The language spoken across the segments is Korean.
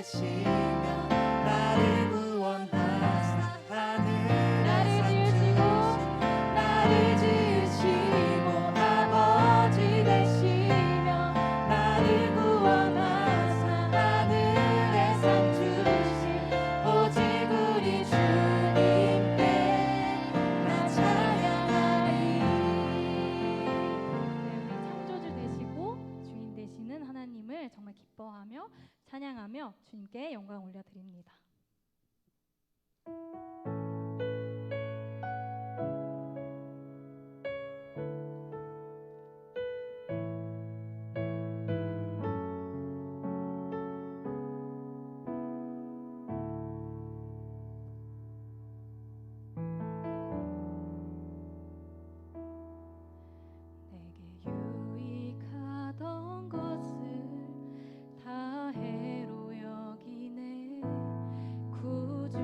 되시며 나를 구원하사 하늘에 나를 지으시고 아버지 되시며 나를 구원하사 하늘에 상 주신 오직 우리 주님께 나 찬양하리. 창조주 되시고 주인 되시는 하나님을 정말 기뻐하며 찬양하며 주님께 영광 올려드립니다. 내게 유익하던 것을 다 해로 여기네. 구주를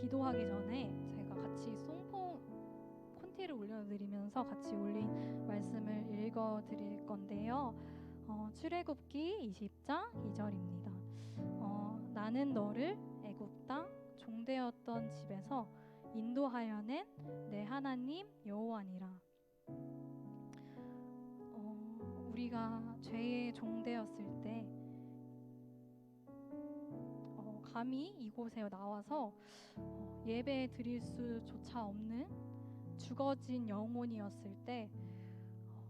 기도하기 전에 제가 같이 송포 콘티를 올려드리면서 같이 올린 말씀을 읽어드릴 건데요. 출애굽기 20장 2절입니다. 나는 너를 애굽 땅 종되었던 집에서 인도하여 낸 내 하나님 여호와니라. 우리가 죄의 종되었을 때 감히 이곳에 나와서 예배 드릴 수조차 없는 죽어진 영혼이었을 때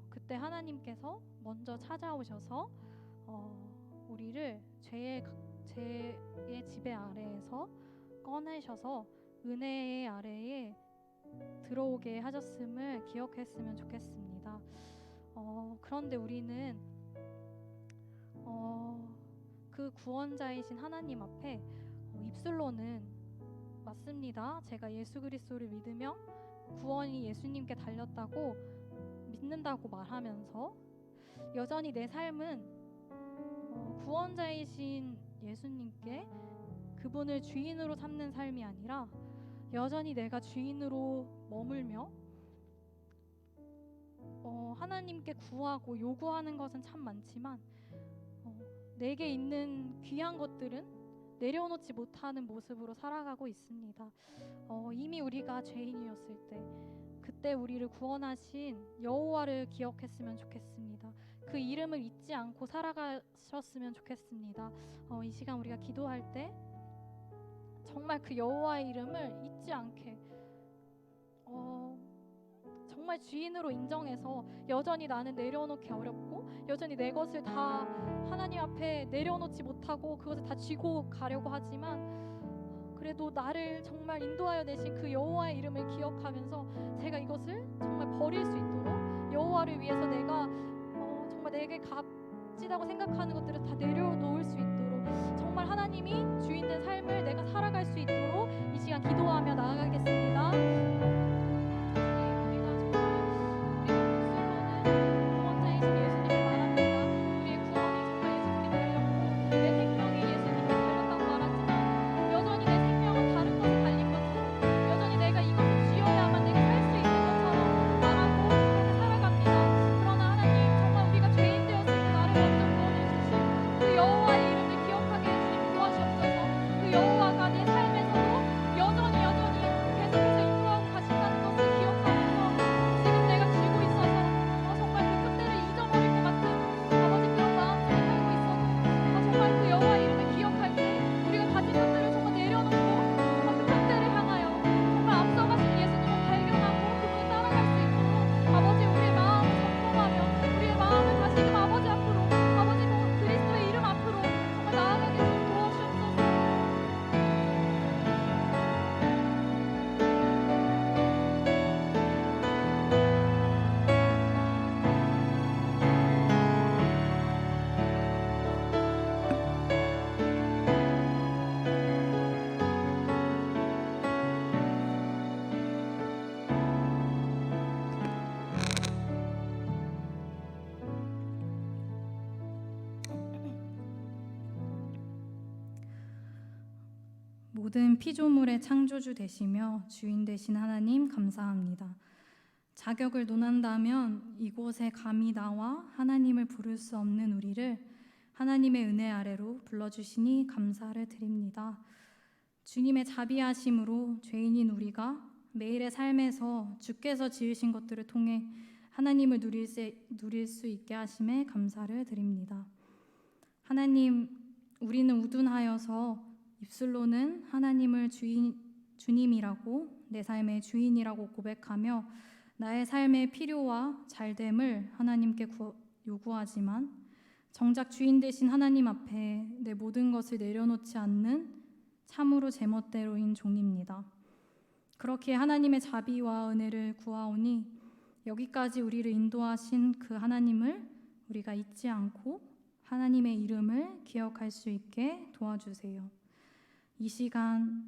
그때 하나님께서 먼저 찾아오셔서 우리를 죄의 지배 아래에서 꺼내셔서 은혜의 아래에 들어오게 하셨음을 기억했으면 좋겠습니다. 그런데 우리는 그 구원자이신 하나님 앞에 입술로는 맞습니다. 제가 예수 그리스도를 믿으며 구원이 예수님께 달렸다고 믿는다고 말하면서 여전히 내 삶은 구원자이신 예수님께 그분을 주인으로 삼는 삶이 아니라 여전히 내가 주인으로 머물며 하나님께 구하고 요구하는 것은 참 많지만 내게 있는 귀한 것들은 내려놓지 못하는 모습으로 살아가고 있습니다. 이미 우리가 죄인이었을 때 그때 우리를 구원하신 여호와를 기억했으면 좋겠습니다. 그 이름을 잊지 않고 살아가셨으면 좋겠습니다. 이 시간 우리가 기도할 때 정말 그 여호와의 이름을 잊지 않게 정말 주인으로 인정해서 여전히 나는 내려놓기 어렵고 여전히 내 것을 다 하나님 앞에 내려놓지 못하고 그것을 다 쥐고 가려고 하지만 그래도 나를 정말 인도하여 내신 그 여호와의 이름을 기억하면서 제가 이것을 정말 버릴 수 있도록 여호와를 위해서 내가 정말 내게 값지다고 생각하는 것들을 다 내려놓을 수 있도록 정말 하나님이 주인된 삶을 내가 살아갈 수 있도록 이 시간 기도하며 나아가겠습니다. 모든 피조물의 창조주 되시며 주인 되신 하나님 감사합니다. 자격을 논한다면 이곳에 감히 나와 하나님을 부를 수 없는 우리를 하나님의 은혜 아래로 불러주시니 감사를 드립니다. 주님의 자비하심으로 죄인인 우리가 매일의 삶에서 주께서 지으신 것들을 통해 하나님을 누릴 수 있게 하심에 감사를 드립니다. 하나님, 우리는 우둔하여서 입술로는 하나님을 주님이라고 내 삶의 주인이라고 고백하며 나의 삶의 필요와 잘됨을 하나님께 요구하지만 정작 주인 되신 하나님 앞에 내 모든 것을 내려놓지 않는 참으로 제멋대로인 종입니다. 그렇게 하나님의 자비와 은혜를 구하오니 여기까지 우리를 인도하신 그 하나님을 우리가 잊지 않고 하나님의 이름을 기억할 수 있게 도와주세요. 이 시간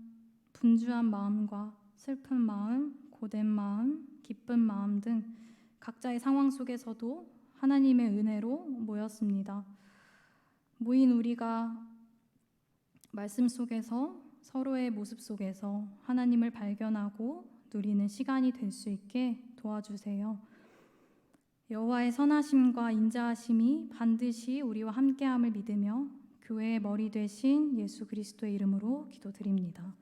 분주한 마음과 슬픈 마음, 고된 마음, 기쁜 마음 등 각자의 상황 속에서도 하나님의 은혜로 모였습니다. 모인 우리가 말씀 속에서 서로의 모습 속에서 하나님을 발견하고 누리는 시간이 될 수 있게 도와주세요. 여호와의 선하심과 인자하심이 반드시 우리와 함께함을 믿으며 교회의 머리 되신 예수 그리스도의 이름으로 기도드립니다.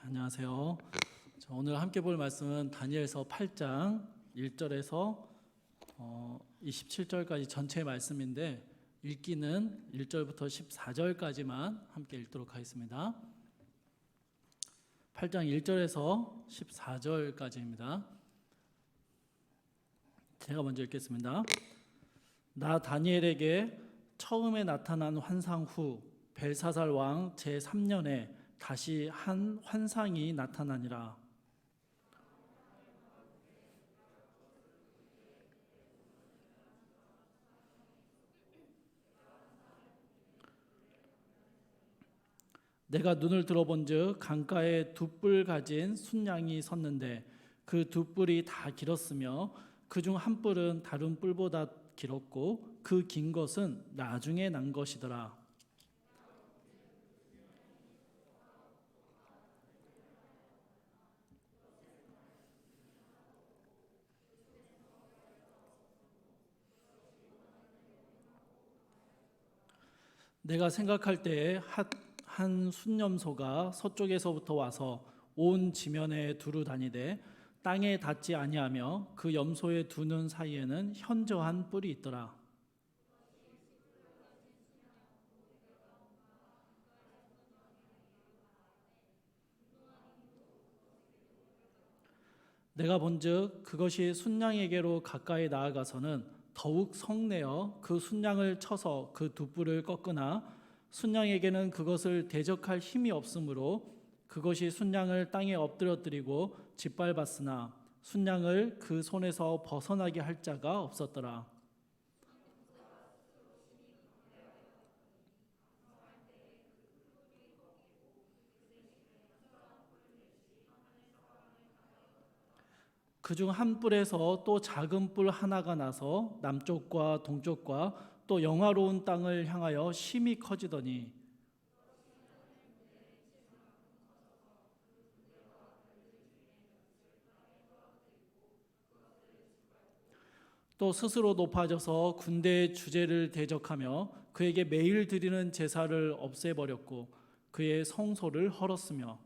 안녕하세요. 오늘 함께 볼 말씀은 다니엘서 8장 1절에서 27절까지 전체 말씀인데 읽기는 1절부터 14절까지만 함께 읽도록 하겠습니다. 8장 1절에서 14절까지입니다. 제가 먼저 읽겠습니다. 나 다니엘에게 처음에 나타난 환상 후 벨사살 왕 제3년에 다시 한 환상이 나타나니라. 내가 눈을 들어본즉 강가에 두 뿔 가진 순양이 섰는데 그 두 뿔이 다 길었으며 그중 한 뿔은 다른 뿔보다 길었고 그 긴 것은 나중에 난 것이더라. 내가 생각할 때에 한 순념소가 서쪽에서부터 와서 온 지면에 두루 다니되 땅에 닿지 아니하며 그 염소의 두 눈 사이에는 현저한 뿔이 있더라. 내가 본즉 그것이 순양에게로 가까이 나아가서는 더욱 성내어 그 순양을 쳐서 그 두 뿔을 꺾으나 순양에게는 그것을 대적할 힘이 없으므로 그것이 순양을 땅에 엎드려뜨리고 짓밟았으나 순양을 그 손에서 벗어나게 할 자가 없었더라. 그중 한 뿔에서 또 작은 뿔 하나가 나서 남쪽과 동쪽과 또 영화로운 땅을 향하여 심히 커지더니 또 스스로 높아져서 군대의 주제를 대적하며 그에게 매일 드리는 제사를 없애버렸고 그의 성소를 헐었으며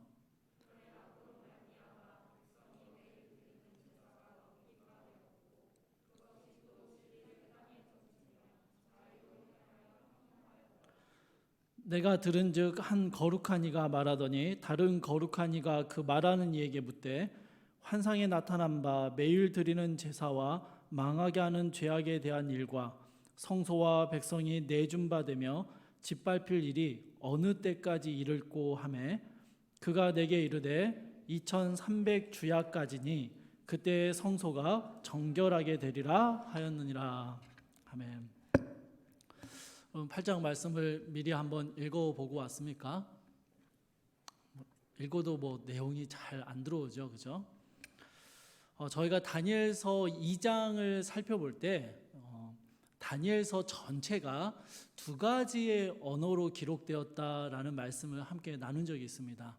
내가 들은즉 한 거룩한 이가 말하더니 다른 거룩한 이가 그 말하는 이에게 묻되 환상에 나타난 바 매일 드리는 제사와 망하게 하는 죄악에 대한 일과 성소와 백성이 내준 바 되며 짓밟힐 일이 어느 때까지 이를꼬 하매 그가 내게 이르되 2300 주야까지니 그때의 성소가 정결하게 되리라 하였느니라. 아멘. 8장 말씀을 미리 한번 읽어보고 왔습니까? 읽어도 내용이 잘 안 들어오죠, 그죠? 저희가 다니엘서 2장을 살펴볼 때 다니엘서 전체가 두 가지의 언어로 기록되었다라는 말씀을 함께 나눈 적이 있습니다.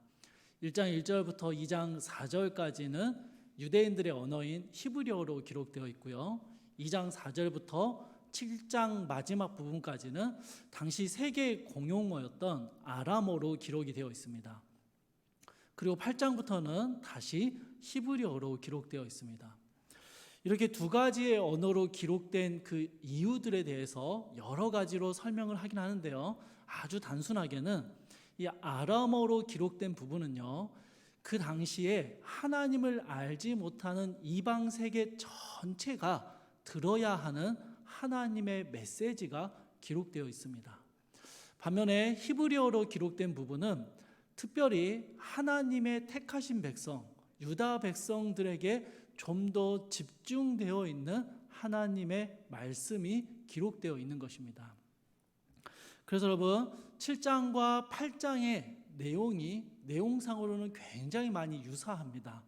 1장 1절부터 2장 4절까지는 유대인들의 언어인 히브리어로 기록되어 있고요. 2장 4절부터 7장 마지막 부분까지는 당시 세계 공용어였던 아람어로 기록이 되어 있습니다. 그리고 8장부터는 다시 히브리어로 기록되어 있습니다. 이렇게 두 가지의 언어로 기록된 그 이유들에 대해서 여러 가지로 설명을 하긴 하는데요. 아주 단순하게는 이 아람어로 기록된 부분은요, 그 당시에 하나님을 알지 못하는 이방 세계 전체가 들어야 하는 하나님의 메시지가 기록되어 있습니다. 반면에 히브리어로 기록된 부분은 특별히 하나님의 택하신 백성, 유다 백성들에게 좀 더 집중되어 있는 하나님의 말씀이 기록되어 있는 것입니다. 그래서 여러분 7장과 8장의 내용상으로는 굉장히 많이 유사합니다.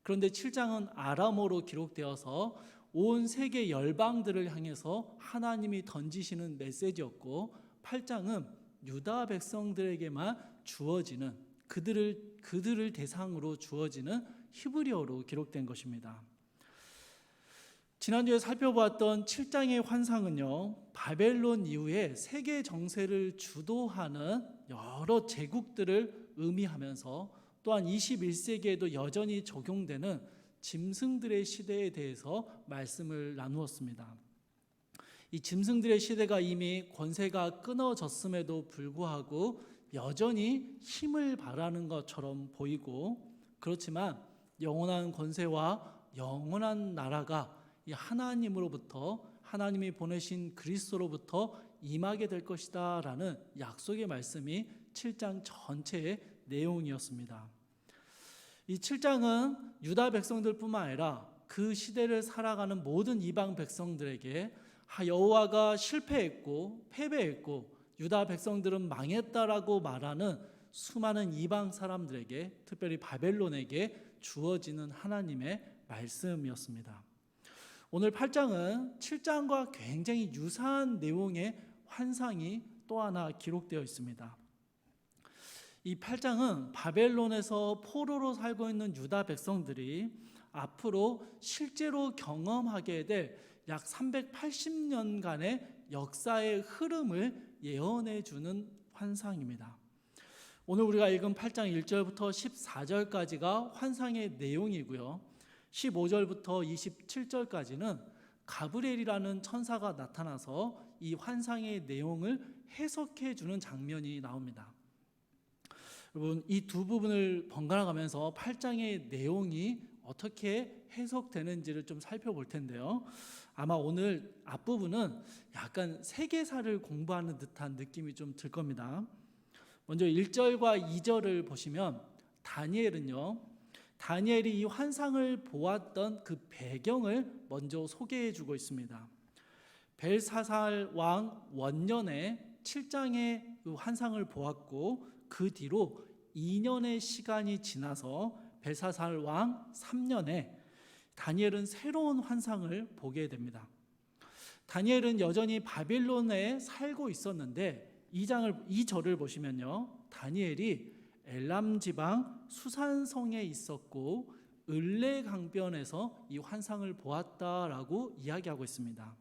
그런데 7장은 아람어로 기록되어서 온 세계 열방들을 향해서 하나님이 던지시는 메시지였고, 8장은 유다 백성들에게만 주어지는 그들을 대상으로 주어지는 히브리어로 기록된 것입니다. 지난주에 살펴보았던 7장의 환상은요, 바벨론 이후에 세계 정세를 주도하는 여러 제국들을 의미하면서 또한 21세기에도 여전히 적용되는 짐승들의 시대에 대해서 말씀을 나누었습니다. 이 짐승들의 시대가 이미 권세가 끊어졌음에도 불구하고 여전히 힘을 발하는 것처럼 보이고, 그렇지만 영원한 권세와 영원한 나라가 이 하나님으로부터, 하나님이 보내신 그리스도로부터 임하게 될 것이다 라는 약속의 말씀이 7장 전체의 내용이었습니다. 이 7장은 유다 백성들뿐만 아니라 그 시대를 살아가는 모든 이방 백성들에게 여호와가 실패했고 패배했고 유다 백성들은 망했다라고 말하는 수많은 이방 사람들에게, 특별히 바벨론에게 주어지는 하나님의 말씀이었습니다. 오늘 8장은 7장과 굉장히 유사한 내용의 환상이 또 하나 기록되어 있습니다. 이 8장은 바벨론에서 포로로 살고 있는 유다 백성들이 앞으로 실제로 경험하게 될 약 380년간의 역사의 흐름을 예언해 주는 환상입니다. 오늘 우리가 읽은 8장 1절부터 14절까지가 환상의 내용이고요. 15절부터 27절까지는 가브리엘이라는 천사가 나타나서 이 환상의 내용을 해석해 주는 장면이 나옵니다. 여러분, 이 두 부분을 번갈아 가면서 8장의 내용이 어떻게 해석되는지를 좀 살펴볼 텐데요. 아마 오늘 앞부분은 약간 세계사를 공부하는 듯한 느낌이 좀 들 겁니다. 먼저 1절과 2절을 보시면 다니엘이 이 환상을 보았던 그 배경을 먼저 소개해 주고 있습니다. 벨사살 왕 원년에 7장의 그 환상을 보았고, 그 뒤로 2년의 시간이 지나서 벨사살 왕 3년에 다니엘은 새로운 환상을 보게 됩니다. 다니엘은 여전히 바빌론에 살고 있었는데 이 절을 보시면요, 다니엘이 엘람 지방 수산성에 있었고 을레 강변에서 이 환상을 보았다라고 이야기하고 있습니다.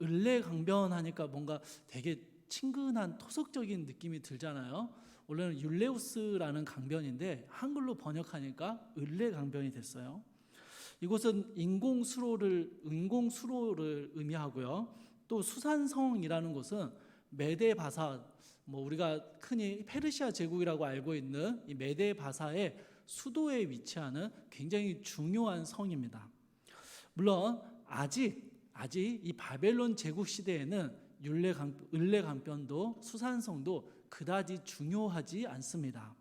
을레 강변 하니까 뭔가 되게 친근한 토속적인 느낌이 들잖아요. 원래는 율레우스라는 강변인데 한글로 번역하니까 을레 강변이 됐어요. 이곳은 인공수로를 의미하고요. 또 수산성이라는 곳은 메데바사, 우리가 흔히 페르시아 제국이라고 알고 있는 이 메데바사의 수도에 위치하는 굉장히 중요한 성입니다. 물론 아직 이 바벨론 제국 시대에는 을레 강변도 수산성도 그다지 중요하지 않습니다.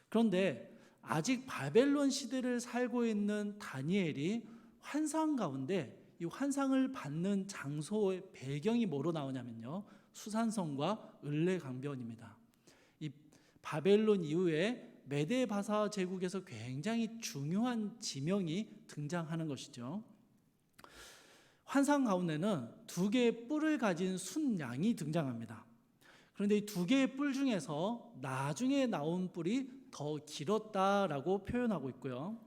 그런데 아직 바벨론 시대를 살고 있는 다니엘이 환상 가운데 이 환상을 받는 장소의 배경이 뭐로 나오냐면요, 수산성과 을레 강변입니다. 이 바벨론 이후에 메데바사 제국에서 굉장히 중요한 지명이 등장하는 것이죠. 환상 가운데는 두 개의 뿔을 가진 순양이 등장합니다. 그런데 이 두 개의 뿔 중에서 나중에 나온 뿔이 더 길었다라고 표현하고 있고요.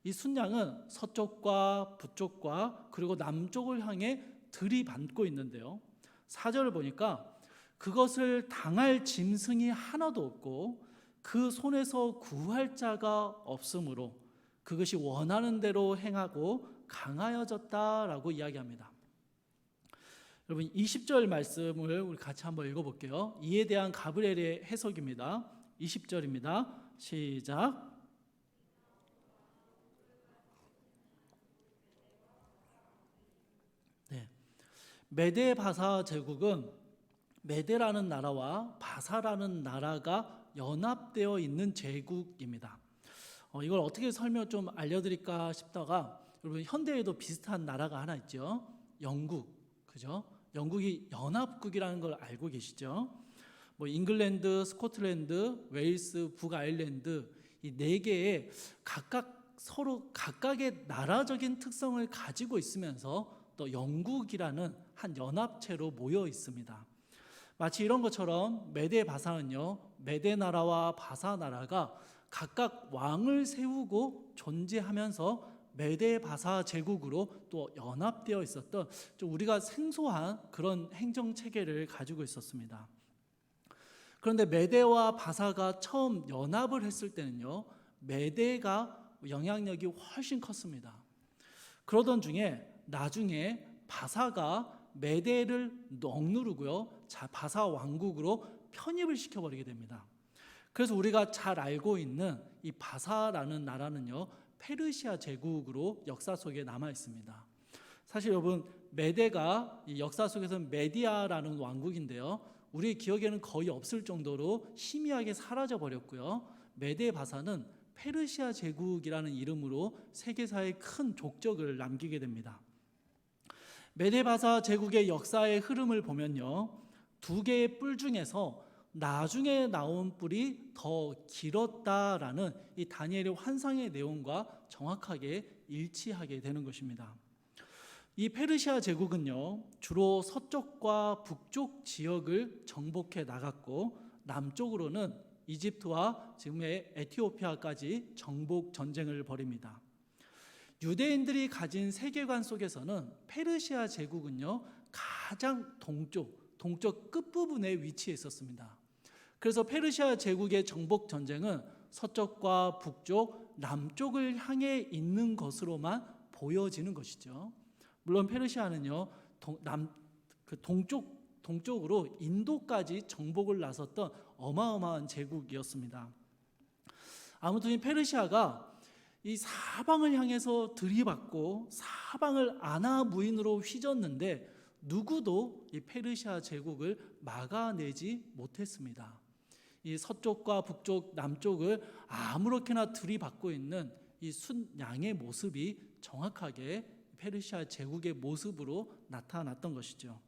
이 순양은 서쪽과 북쪽과 그리고 남쪽을 향해 들이받고 있는데요. 4절을 보니까 그것을 당할 짐승이 하나도 없고 그 손에서 구할 자가 없으므로 그것이 원하는 대로 행하고 강하여졌다라고 이야기합니다. 여러분, 20절 말씀을 우리 같이 한번 읽어볼게요. 이에 대한 가브리엘의 해석입니다. 20절입니다. 시작. 메데바사 제국은 메데라는 나라와 바사라는 나라가 연합되어 있는 제국입니다. 이걸 어떻게 설명 좀 알려드릴까 싶다가 여러분 현대에도 비슷한 나라가 하나 있죠. 영국, 그죠? 영국이 연합국이라는 걸 알고 계시죠? 뭐 잉글랜드, 스코틀랜드, 웨일스, 북아일랜드 이 네 개의 각각 서로 각각의 나라적인 특성을 가지고 있으면서 또 영국이라는 한 연합체로 모여 있습니다. 마치 이런 것처럼 메데 바사는요, 메데 나라와 바사 나라가 각각 왕을 세우고 존재하면서 메데 바사 제국으로 또 연합되어 있었던 좀 우리가 생소한 그런 행정 체계를 가지고 있었습니다. 그런데 메데와 바사가 처음 연합을 했을 때는요, 메데가 영향력이 훨씬 컸습니다. 그러던 중에 나중에 바사가 메데를 억누르고요, 바사 왕국으로 편입을 시켜버리게 됩니다. 그래서 우리가 잘 알고 있는 이 바사라는 나라는요, 페르시아 제국으로 역사 속에 남아 있습니다. 사실 여러분 메데가 이 역사 속에서는 메디아라는 왕국인데요, 우리 기억에는 거의 없을 정도로 희미하게 사라져 버렸고요. 메데 바사는 페르시아 제국이라는 이름으로 세계사에 큰 족적을 남기게 됩니다. 메데 바사 제국의 역사의 흐름을 보면요, 두 개의 뿔 중에서 나중에 나온 뿔이 더 길었다라는 이 다니엘의 환상의 내용과 정확하게 일치하게 되는 것입니다. 이 페르시아 제국은요, 주로 서쪽과 북쪽 지역을 정복해 나갔고 남쪽으로는 이집트와 지금의 에티오피아까지 정복 전쟁을 벌입니다. 유대인들이 가진 세계관 속에서는 페르시아 제국은요, 가장 동쪽 끝부분에 위치해 있었습니다. 그래서 페르시아 제국의 정복 전쟁은 서쪽과 북쪽, 남쪽을 향해 있는 것으로만 보여지는 것이죠. 물론 페르시아는요, 동쪽으로 인도까지 정복을 나섰던 어마어마한 제국이었습니다. 아무튼 이 페르시아가 이 사방을 향해서 들이받고 사방을 아나무인으로 휘젓는데 누구도 이 페르시아 제국을 막아내지 못했습니다. 이 서쪽과 북쪽, 남쪽을 아무렇게나 들이받고 있는 이 순양의 모습이 정확하게 페르시아 제국의 모습으로 나타났던 것이죠.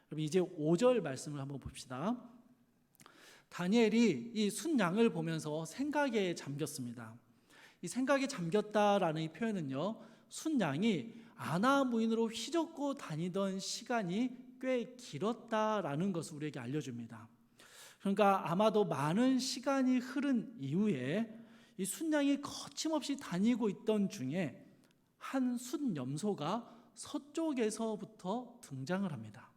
그럼 이제 5절 말씀을 한번 봅시다. 다니엘이 이 순양을 보면서 생각에 잠겼습니다. 이 생각에 잠겼다라는 이 표현은요, 순양이 아나무인으로 휘젓고 다니던 시간이 꽤 길었다라는 것을 우리에게 알려줍니다. 그러니까 아마도 많은 시간이 흐른 이후에 이 순양이 거침없이 다니고 있던 중에 한 순염소가 서쪽에서부터 등장을 합니다.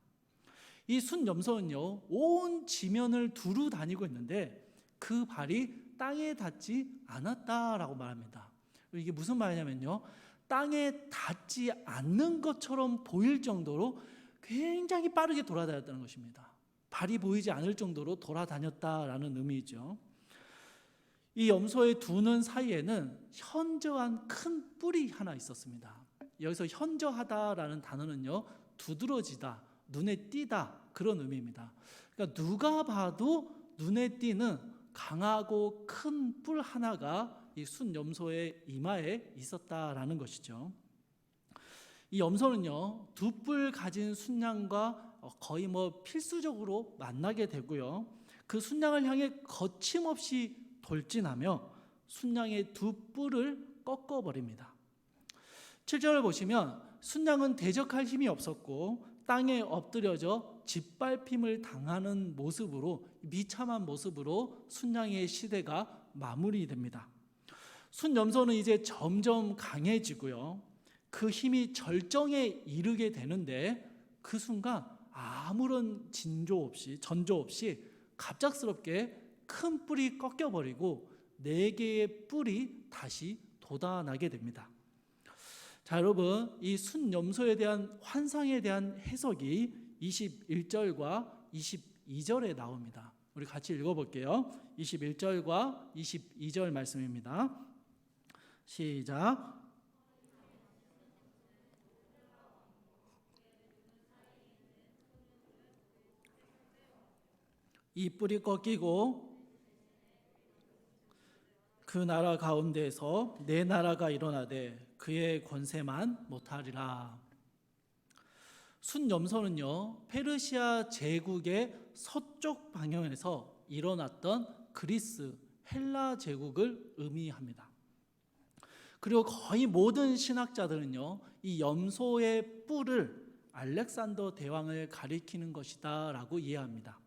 이 순염소는요, 온 지면을 두루 다니고 있는데 그 발이 땅에 닿지 않았다라고 말합니다. 이게 무슨 말이냐면요, 땅에 닿지 않는 것처럼 보일 정도로 굉장히 빠르게 돌아다녔다는 것입니다. 발이 보이지 않을 정도로 돌아다녔다라는 의미죠. 이 염소의 두 눈 사이에는 현저한 큰 뿔이 하나 있었습니다. 여기서 현저하다라는 단어는요, 두드러지다, 눈에 띄다 그런 의미입니다. 그러니까 누가 봐도 눈에 띄는 강하고 큰 뿔 하나가 이 순염소의 이마에 있었다라는 것이죠. 이 염소는요, 두 뿔 가진 순양과 거의 필수적으로 만나게 되고요, 그 순양을 향해 거침없이 돌진하며 순양의 두 뿔을 꺾어버립니다. 7절을 보시면 순양은 대적할 힘이 없었고 땅에 엎드려져 짓밟힘을 당하는 모습으로, 비참한 모습으로 순양의 시대가 마무리됩니다. 순염소는 이제 점점 강해지고요, 그 힘이 절정에 이르게 되는데 그 순간 아무런 전조 없이 갑작스럽게 큰 뿔이 꺾여버리고 4개의 뿔이 다시 돋아나게 됩니다. 자, 여러분, 이 순염소에 대한 환상에 대한 해석이 21절과 22절에 나옵니다. 우리 같이 읽어볼게요. 21절과 22절 말씀입니다. 시작. 이 뿔이 꺾이고 그 나라 가운데에서 내 나라가 일어나되 그의 권세만 못하리라. 순염소는요, 페르시아 제국의 서쪽 방향에서 일어났던 그리스, 헬라 제국을 의미합니다. 그리고 거의 모든 신학자들은요, 이 염소의 뿔을 알렉산더 대왕을 가리키는 것이다 라고 이해합니다.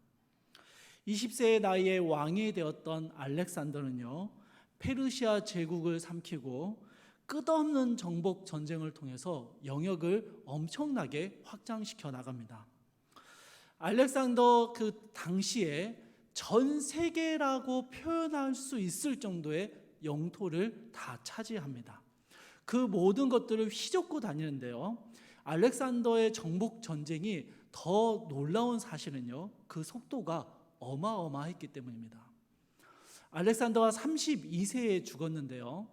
20세의 나이에 왕이 되었던 알렉산더는요, 페르시아 제국을 삼키고 끝없는 정복 전쟁을 통해서 영역을 엄청나게 확장시켜 나갑니다. 알렉산더 그 당시에 전 세계라고 표현할 수 있을 정도의 영토를 다 차지합니다. 그 모든 것들을 휘젓고 다니는데요, 알렉산더의 정복 전쟁이 더 놀라운 사실은요, 그 속도가 어마어마했기 때문입니다. 알렉산더가 32세에 죽었는데요,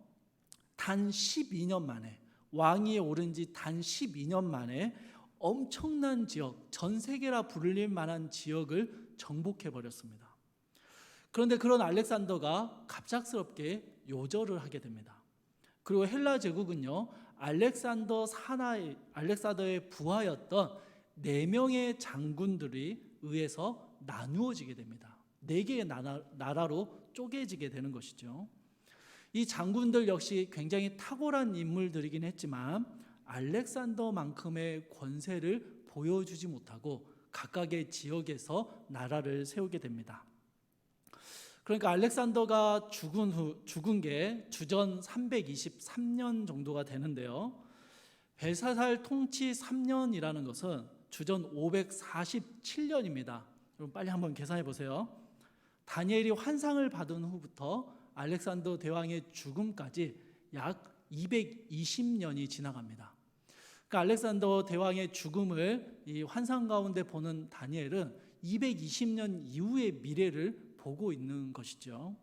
단 12년 만에, 왕위에 오른 지 단 12년 만에 엄청난 지역, 전 세계라 부를 만한 지역을 정복해 버렸습니다. 그런데 그런 알렉산더가 갑작스럽게 요절을 하게 됩니다. 그리고 헬라 제국은요, 알렉산더의 부하였던 4명의 장군들이 의해서 나누어지게 됩니다. 4개의 나라로 쪼개지게 되는 것이죠. 이 장군들 역시 굉장히 탁월한 인물들이긴 했지만 알렉산더만큼의 권세를 보여주지 못하고 각각의 지역에서 나라를 세우게 됩니다. 그러니까 알렉산더가 죽은 게 주전 323년 정도가 되는데요, 벨사살 통치 3년이라는 것은 주전 547년입니다. 그럼 빨리 한번 계산해 보세요. 다니엘이 환상을 받은 후부터 알렉산더 대왕의 죽음까지 약 220년이 지나갑니다. 그러니까 알렉산더 대왕의 죽음을 이 환상 가운데 보는 다니엘은 220년 이후의 미래를 보고 있는 것이죠.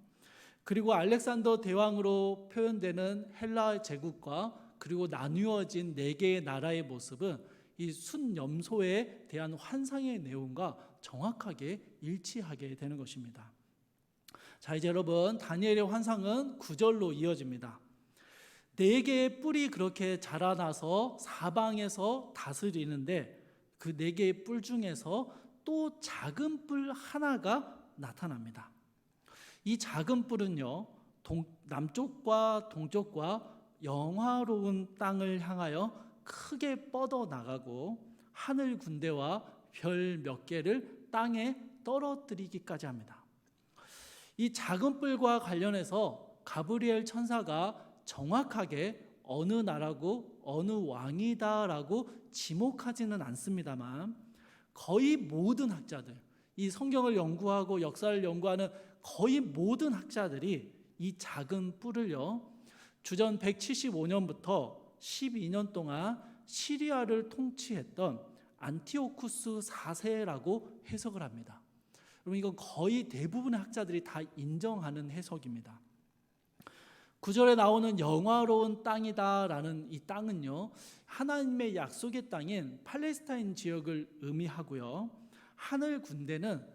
그리고 알렉산더 대왕으로 표현되는 헬라 제국과 그리고 나누어진 4개의 나라의 모습은 이 순염소에 대한 환상의 내용과 정확하게 일치하게 되는 것입니다. 자, 이제 여러분, 다니엘의 환상은 9절로 이어집니다. 4개의 뿔이 그렇게 자라나서 사방에서 다스리는데 그 4개의 뿔 중에서 또 작은 뿔 하나가 나타납니다. 이 작은 뿔은요, 남쪽과 동쪽과 영화로운 땅을 향하여 크게 뻗어 나가고 하늘 군대와 별 몇 개를 땅에 떨어뜨리기까지 합니다. 이 작은 뿔과 관련해서 가브리엘 천사가 정확하게 어느 나라고 어느 왕이다라고 지목하지는 않습니다만 거의 모든 학자들, 이 성경을 연구하고 역사를 연구하는 거의 모든 학자들이 이 작은 뿔을요, 주전 175년부터 12년 동안 시리아를 통치했던 안티오쿠스 4세라고 해석을 합니다. 여러분, 이건 거의 대부분의 학자들이 다 인정하는 해석입니다. 9절에 나오는 영화로운 땅이다라는 이 땅은요, 하나님의 약속의 땅인 팔레스타인 지역을 의미하고요, 하늘 군대는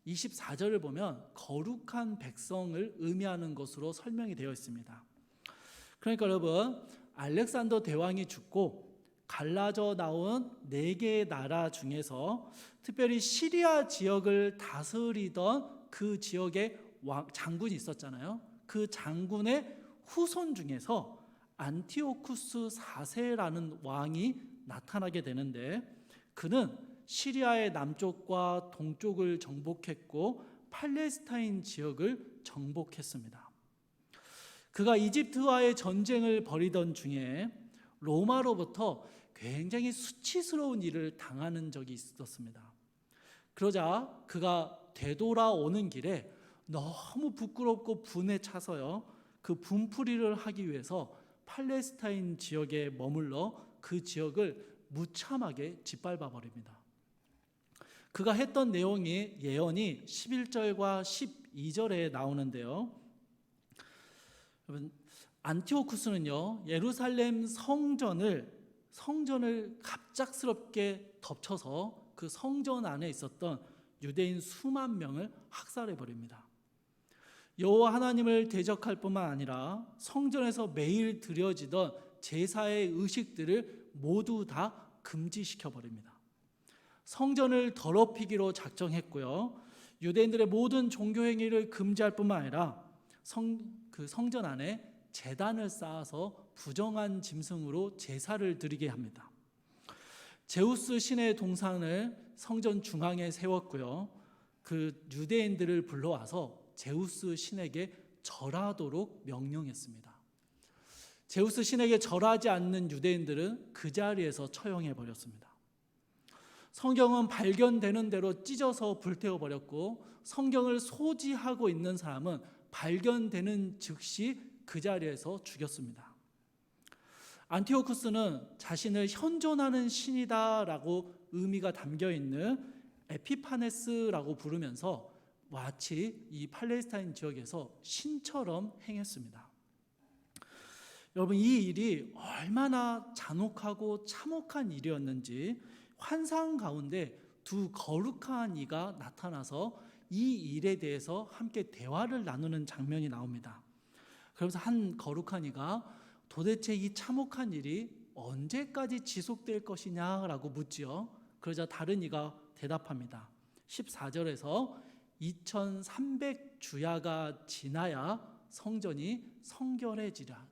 24절을 보면 거룩한 백성을 의미하는 것으로 설명이 되어 있습니다. 그러니까 여러분, 알렉산더 대왕이 죽고 갈라져 나온 4개의 나라 중에서 특별히 시리아 지역을 다스리던 그 지역에 장군이 있었잖아요. 그 장군의 후손 중에서 안티오쿠스 4세라는 왕이 나타나게 되는데, 그는 시리아의 남쪽과 동쪽을 정복했고 팔레스타인 지역을 정복했습니다. 그가 이집트와의 전쟁을 벌이던 중에 로마로부터 굉장히 수치스러운 일을 당하는 적이 있었습니다. 그러자 그가 되돌아오는 길에 너무 부끄럽고 분에 차서요, 그 분풀이를 하기 위해서 팔레스타인 지역에 머물러 그 지역을 무참하게 짓밟아 버립니다. 그가 했던 내용이 예언이 11절과 12절에 나오는데요, 여러분, 안티오쿠스는요, 예루살렘 성전을 갑작스럽게 덮쳐서 그 성전 안에 있었던 유대인 수만 명을 학살해 버립니다. 여호와 하나님을 대적할 뿐만 아니라 성전에서 매일 드려지던 제사의 의식들을 모두 다 금지시켜 버립니다. 성전을 더럽히기로 작정했고요. 유대인들의 모든 종교 행위를 금지할 뿐만 아니라 성전 안에 제단을 쌓아서 부정한 짐승으로 제사를 드리게 합니다. 제우스 신의 동상을 성전 중앙에 세웠고요. 그 유대인들을 불러와서 제우스 신에게 절하도록 명령했습니다. 제우스 신에게 절하지 않는 유대인들은 그 자리에서 처형해 버렸습니다. 성경은 발견되는 대로 찢어서 불태워 버렸고, 성경을 소지하고 있는 사람은 발견되는 즉시 그 자리에서 죽였습니다. 안티오쿠스는 자신을 현존하는 신이다라고 의미가 담겨 있는 에피파네스라고 부르면서 마치 이 팔레스타인 지역에서 신처럼 행했습니다. 여러분, 이 일이 얼마나 잔혹하고 참혹한 일이었는지 환상 가운데 두 거룩한 이가 나타나서 이 일에 대해서 함께 대화를 나누는 장면이 나옵니다. 그러면서 한 거룩한 이가 도대체 이 참혹한 일이 언제까지 지속될 것이냐라고 묻지요. 그러자 다른 이가 대답합니다. 14절에서 2300주야가 지나야 성전이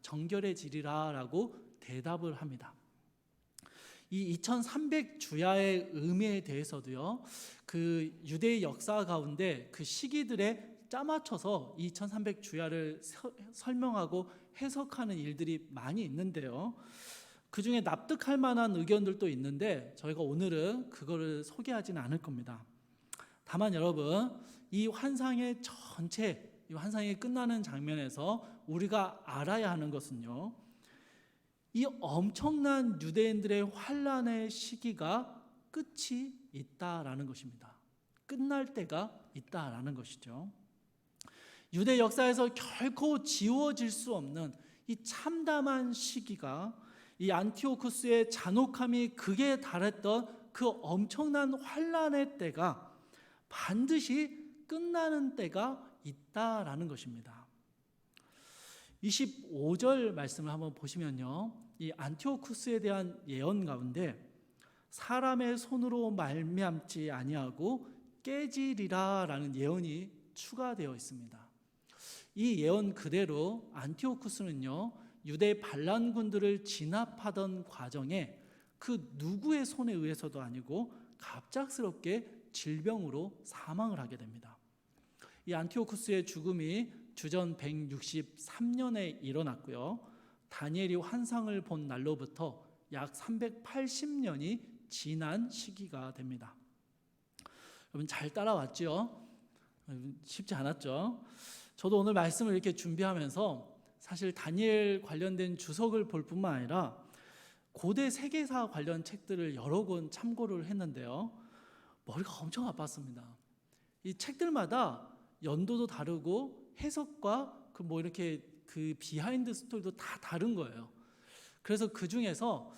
정결해지리라 라고 대답을 합니다. 이 2300주야의 의미에 대해서도요, 그 유대의 역사 가운데 그 시기들에 짜맞춰서 2300주야를 설명하고 해석하는 일들이 많이 있는데요. 그 중에 납득할 만한 의견들도 있는데 저희가 오늘은 그거를 소개하지는 않을 겁니다. 다만 여러분, 이 환상의 이 환상이 끝나는 장면에서 우리가 알아야 하는 것은요, 이 엄청난 유대인들의 환란의 시기가 끝이 있다라는 것입니다. 끝날 때가 있다라는 것이죠. 유대 역사에서 결코 지워질 수 없는 이 참담한 시기가, 이 안티오쿠스의 잔혹함이 극에 달했던 그 엄청난 환란의 때가 반드시 끝나는 때가 있다라는 것입니다. 25절 말씀을 한번 보시면요, 이 안티오쿠스에 대한 예언 가운데 사람의 손으로 말미암지 아니하고 깨지리라라는 예언이 추가되어 있습니다. 이 예언 그대로 안티오쿠스는요, 유대 반란군들을 진압하던 과정에 그 누구의 손에 의해서도 아니고 갑작스럽게 질병으로 사망을 하게 됩니다. 이 안티오쿠스의 죽음이 주전 163년에 일어났고요. 다니엘이 환상을 본 날로부터 약 380년이 지난 시기가 됩니다. 여러분 잘 따라왔죠? 쉽지 않았죠? 저도 오늘 말씀을 이렇게 준비하면서 사실 다니엘 관련된 주석을 볼 뿐만 아니라 고대 세계사 관련 책들을 여러 권 참고를 했는데요. 머리가 엄청 아팠습니다. 이 책들마다 연도도 다르고 해석과 이렇게 그 비하인드 스토리도 다 다른 거예요. 그래서 그 중에서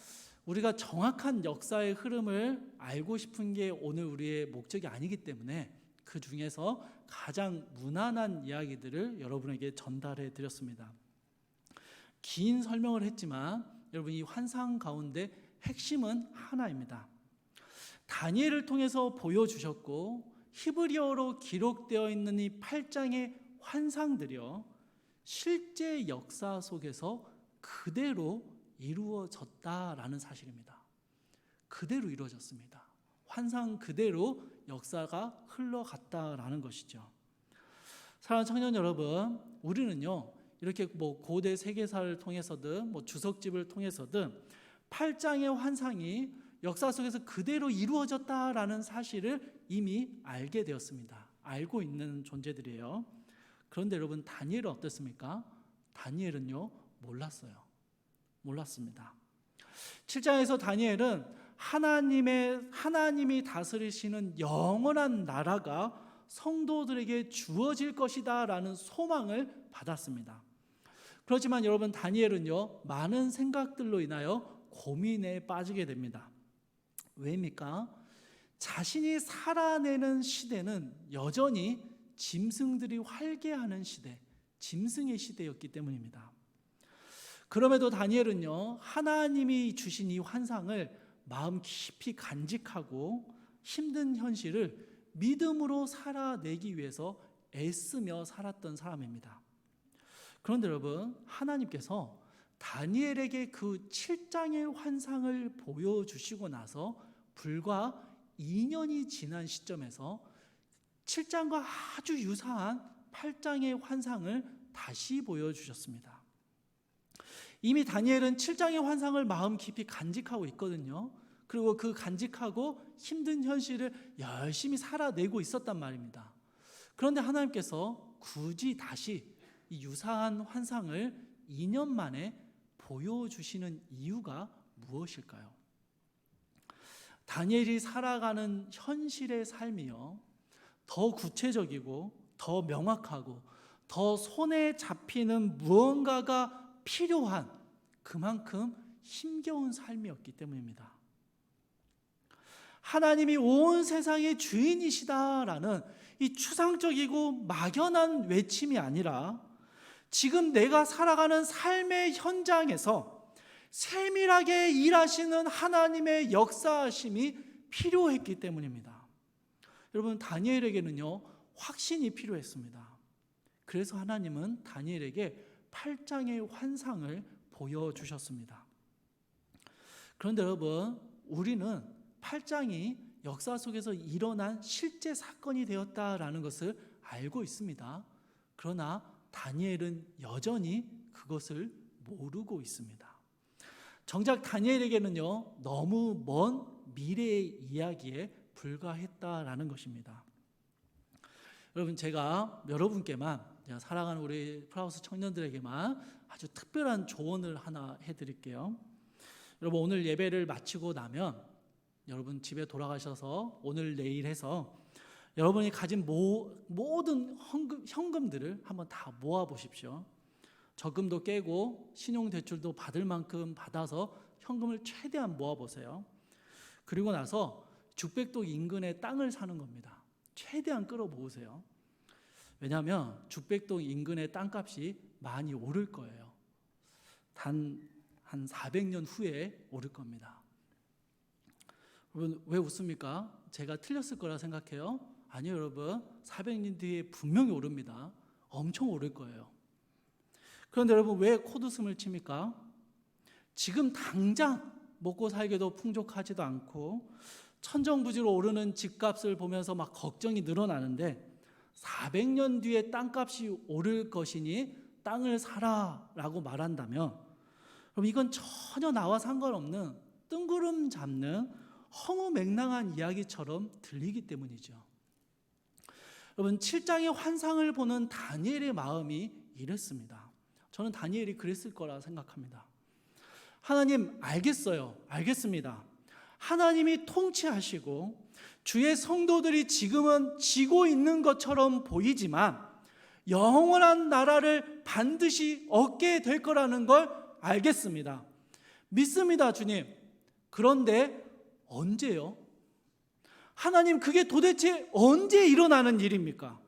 우리가 정확한 역사의 흐름을 알고 싶은 게 오늘 우리의 목적이 아니기 때문에 그 중에서 가장 무난한 이야기들을 여러분에게 전달해 드렸습니다. 긴 설명을 했지만 여러분, 이 환상 가운데 핵심은 하나입니다. 다니엘을 통해서 보여주셨고 히브리어로 기록되어 있는 이 8장의 환상들이요, 실제 역사 속에서 그대로 이루어졌다라는 사실입니다. 그대로 이루어졌습니다. 환상 그대로 역사가 흘러갔다라는 것이죠. 사랑하는 청년 여러분, 우리는요, 이렇게 고대 세계사를 통해서든 주석집을 통해서든 8장의 환상이 역사 속에서 그대로 이루어졌다라는 사실을 이미 알게 되었습니다. 알고 있는 존재들이에요. 그런데 여러분, 다니엘은 어땠습니까? 다니엘은요, 몰랐습니다. 7장에서 다니엘은 하나님이 다스리시는 영원한 나라가 성도들에게 주어질 것이다라는 소망을 받았습니다. 그렇지만 여러분, 다니엘은요, 많은 생각들로 인하여 고민에 빠지게 됩니다. 왜입니까? 자신이 살아내는 시대는 여전히 짐승들이 활개하는 시대, 짐승의 시대였기 때문입니다. 그럼에도 다니엘은요, 하나님이 주신 이 환상을 마음 깊이 간직하고 힘든 현실을 믿음으로 살아내기 위해서 애쓰며 살았던 사람입니다. 그런데 여러분, 하나님께서 다니엘에게 그 7장의 환상을 보여주시고 나서 불과 2년이 지난 시점에서 7장과 아주 유사한 8장의 환상을 다시 보여주셨습니다. 이미 다니엘은 7장의 환상을 마음 깊이 간직하고 있거든요. 그리고 그 간직하고 힘든 현실을 열심히 살아내고 있었단 말입니다. 그런데 하나님께서 굳이 다시 이 유사한 환상을 2년 만에 보여주시는 이유가 무엇일까요? 다니엘이 살아가는 현실의 삶이요, 더 구체적이고 더 명확하고 더 손에 잡히는 무언가가 필요한, 그만큼 힘겨운 삶이었기 때문입니다. 하나님이 온 세상의 주인이시다라는 이 추상적이고 막연한 외침이 아니라 지금 내가 살아가는 삶의 현장에서 세밀하게 일하시는 하나님의 역사하심이 필요했기 때문입니다. 여러분, 다니엘에게는요, 확신이 필요했습니다. 그래서 하나님은 다니엘에게 8장의 환상을 보여주셨습니다. 그런데 여러분, 우리는 8장이 역사 속에서 일어난 실제 사건이 되었다라는 것을 알고 있습니다. 그러나 다니엘은 여전히 그것을 모르고 있습니다. 정작 다니엘에게는요, 너무 먼 미래의 이야기에 불과했다라는 것입니다. 여러분, 제가 여러분께만, 사랑하는 우리 프라우스 청년들에게만 아주 특별한 조언을 하나 해드릴게요. 여러분, 오늘 예배를 마치고 나면 여러분 집에 돌아가셔서 오늘 내일 해서 여러분이 가진 모든 현금들을 한번 다 모아 보십시오. 적금도 깨고 신용대출도 받을 만큼 받아서 현금을 최대한 모아 보세요. 그리고 나서 죽백동 인근에 땅을 사는 겁니다. 최대한 끌어모으세요. 왜냐하면 죽백동 인근의 땅값이 많이 오를 거예요. 단 한 400년 후에 오를 겁니다. 여러분, 왜 웃습니까? 제가 틀렸을 거라 생각해요? 아니요, 여러분. 400년 뒤에 분명히 오릅니다. 엄청 오를 거예요. 그런데 여러분, 왜 콧웃음을 칩니까? 지금 당장 먹고 살기도 풍족하지도 않고 천정부지로 오르는 집값을 보면서 막 걱정이 늘어나는데 400년 뒤에 땅값이 오를 것이니 땅을 사라라고 말한다면, 그럼 이건 전혀 나와 상관없는 뜬구름 잡는 허무맹랑한 이야기처럼 들리기 때문이죠. 여러분, 7장의 환상을 보는 다니엘의 마음이 이랬습니다. 저는 다니엘이 그랬을 거라 생각합니다. 하나님, 알겠어요. 알겠습니다. 하나님이 통치하시고 주의 성도들이 지금은 지고 있는 것처럼 보이지만 영원한 나라를 반드시 얻게 될 거라는 걸 알겠습니다. 믿습니다, 주님. 그런데 언제요? 하나님, 그게 도대체 언제 일어나는 일입니까?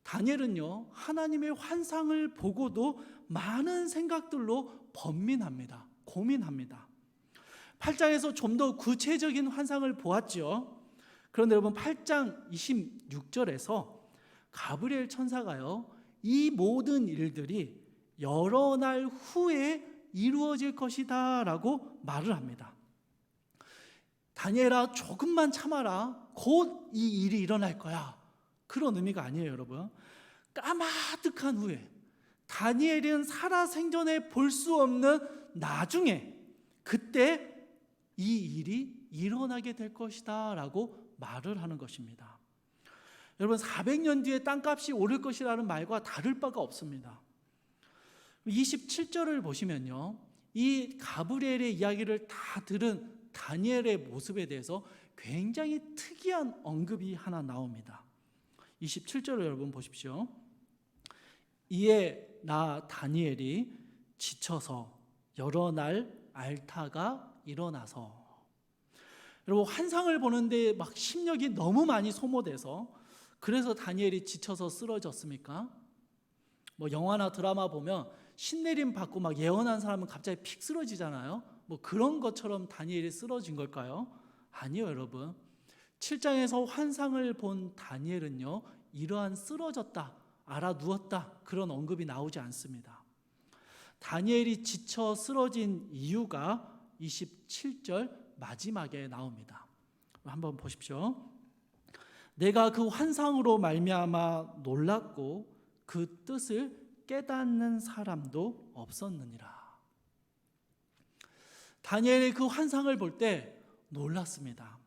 다니엘은요, 하나님의 환상을 보고도 많은 생각들로 번민합니다. 고민합니다. 8장에서 좀 더 구체적인 환상을 보았죠. 그런데 여러분, 8장 26절에서 가브리엘 천사가요, 이 모든 일들이 여러 날 후에 이루어질 것이다 라고 말을 합니다. 다니엘아, 조금만 참아라. 곧 이 일이 일어날 거야. 그런 의미가 아니에요, 여러분. 까마득한 후에, 다니엘은 살아생전에 볼 수 없는 나중에, 그때 이 일이 일어나게 될 것이다 라고 말을 하는 것입니다. 여러분, 400년 뒤에 땅값이 오를 것이라는 말과 다를 바가 없습니다. 27절을 보시면요, 이 가브리엘의 이야기를 다 들은 다니엘의 모습에 대해서 굉장히 특이한 언급이 하나 나옵니다. 27절을 여러분 보십시오. 이에 나 다니엘이 지쳐서 여러 날 앓다가 일어나서, 여러분, 환상을 보는데 막 심력이 너무 많이 소모돼서 그래서 다니엘이 지쳐서 쓰러졌습니까? 뭐 영화나 드라마 보면 신내림 받고 막 예언한 사람은 갑자기 픽 쓰러지잖아요. 뭐 그런 것처럼 다니엘이 쓰러진 걸까요? 아니요, 여러분. 7장에서 환상을 본 다니엘은요, 이러한 쓰러졌다, 알아 누웠다 그런 언급이 나오지 않습니다. 다니엘이 지쳐 쓰러진 이유가 27절 마지막에 나옵니다. 한번 보십시오. 내가 그 환상으로 말미암아 놀랐고 그 뜻을 깨닫는 사람도 없었느니라. 다니엘이 그 환상을 볼 때 놀랐습니다.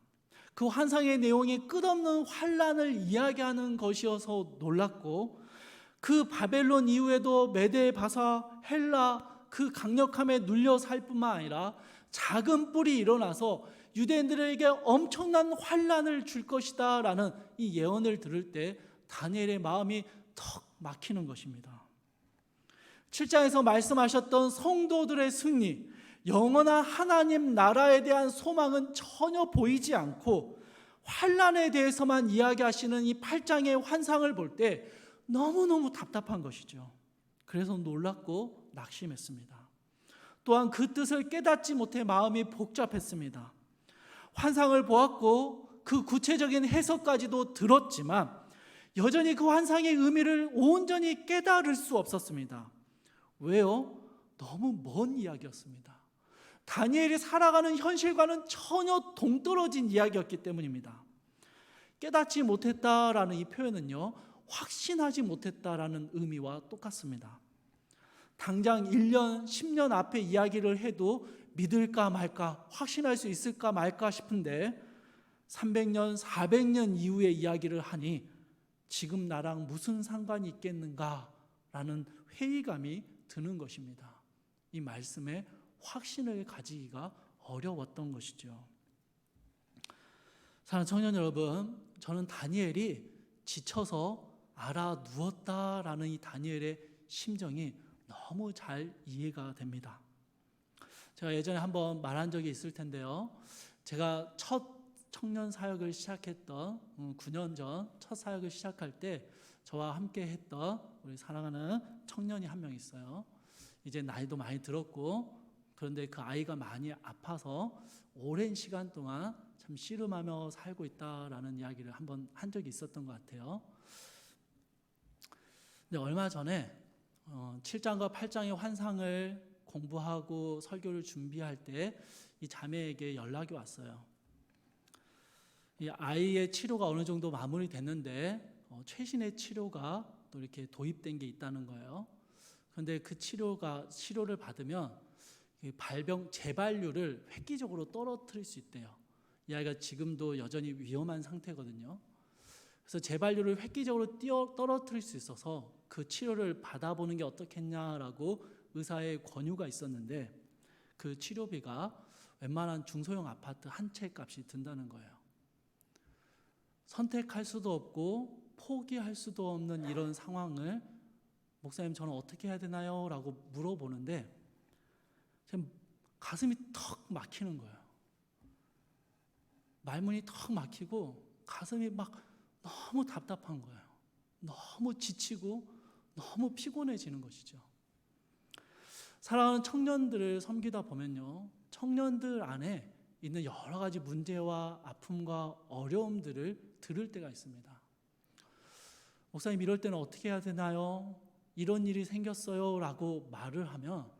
그 환상의 내용이 끝없는 환란을 이야기하는 것이어서 놀랐고, 그 바벨론 이후에도 메데, 바사, 헬라 그 강력함에 눌려 살 뿐만 아니라 작은 뿔이 일어나서 유대인들에게 엄청난 환란을 줄 것이다 라는 이 예언을 들을 때 다니엘의 마음이 턱 막히는 것입니다. 7장에서 말씀하셨던 성도들의 승리, 영원한 하나님 나라에 대한 소망은 전혀 보이지 않고 환란에 대해서만 이야기하시는 이 8장의 환상을 볼 때 너무너무 답답한 것이죠. 그래서 놀랍고 낙심했습니다. 또한 그 뜻을 깨닫지 못해 마음이 복잡했습니다. 환상을 보았고 그 구체적인 해석까지도 들었지만 여전히 그 환상의 의미를 온전히 깨달을 수 없었습니다. 왜요? 너무 먼 이야기였습니다. 다니엘이 살아가는 현실과는 전혀 동떨어진 이야기였기 때문입니다. 깨닫지 못했다라는 이 표현은요, 확신하지 못했다라는 의미와 똑같습니다. 당장 1년, 10년 앞에 이야기를 해도 믿을까 말까, 확신할 수 있을까 말까 싶은데 300년, 400년 이후의 이야기를 하니 지금 나랑 무슨 상관이 있겠는가라는 회의감이 드는 것입니다. 이 말씀에 확신을 가지기가 어려웠던 것이죠. 사랑하는 청년 여러분, 저는 다니엘이 지쳐서 알아 누웠다라는 이 다니엘의 심정이 너무 잘 이해가 됩니다. 제가 예전에 한번 말한 적이 있을 텐데요. 제가 첫 청년 사역을 시작했던 9년 전 첫 사역을 시작할 때 저와 함께 했던 우리 사랑하는 청년이 한 명 있어요. 이제 나이도 많이 들었고, 그런데 그 아이가 많이 아파서 오랜 시간 동안 참 씨름하며 살고 있다라는 이야기를 한번 한 적이 있었던 것 같아요. 근데 얼마 전에 7장과 8장의 환상을 공부하고 설교를 준비할 때 이 자매에게 연락이 왔어요. 이 아이의 치료가 어느 정도 마무리됐는데 최신의 치료가 또 이렇게 도입된 게 있다는 거예요. 그런데 그 치료를 받으면 발병 재발률을 획기적으로 떨어뜨릴 수 있대요. 이 아이가 지금도 여전히 위험한 상태거든요. 그래서 재발률을 획기적으로 떨어뜨릴 수 있어서 그 치료를 받아보는 게 어떻겠냐라고 의사의 권유가 있었는데 그 치료비가 웬만한 중소형 아파트 한 채 값이 든다는 거예요. 선택할 수도 없고 포기할 수도 없는 이런 상황을 목사님 저는 어떻게 해야 되나요? 라고 물어보는데 가슴이 턱 막히는 거예요. 말문이 턱 막히고 가슴이 막 너무 답답한 거예요. 너무 지치고 너무 피곤해지는 것이죠. 사랑하는 청년들을 섬기다 보면요, 청년들 안에 있는 여러 가지 문제와 아픔과 어려움들을 들을 때가 있습니다. 목사님 이럴 때는 어떻게 해야 되나요? 이런 일이 생겼어요 라고 말을 하면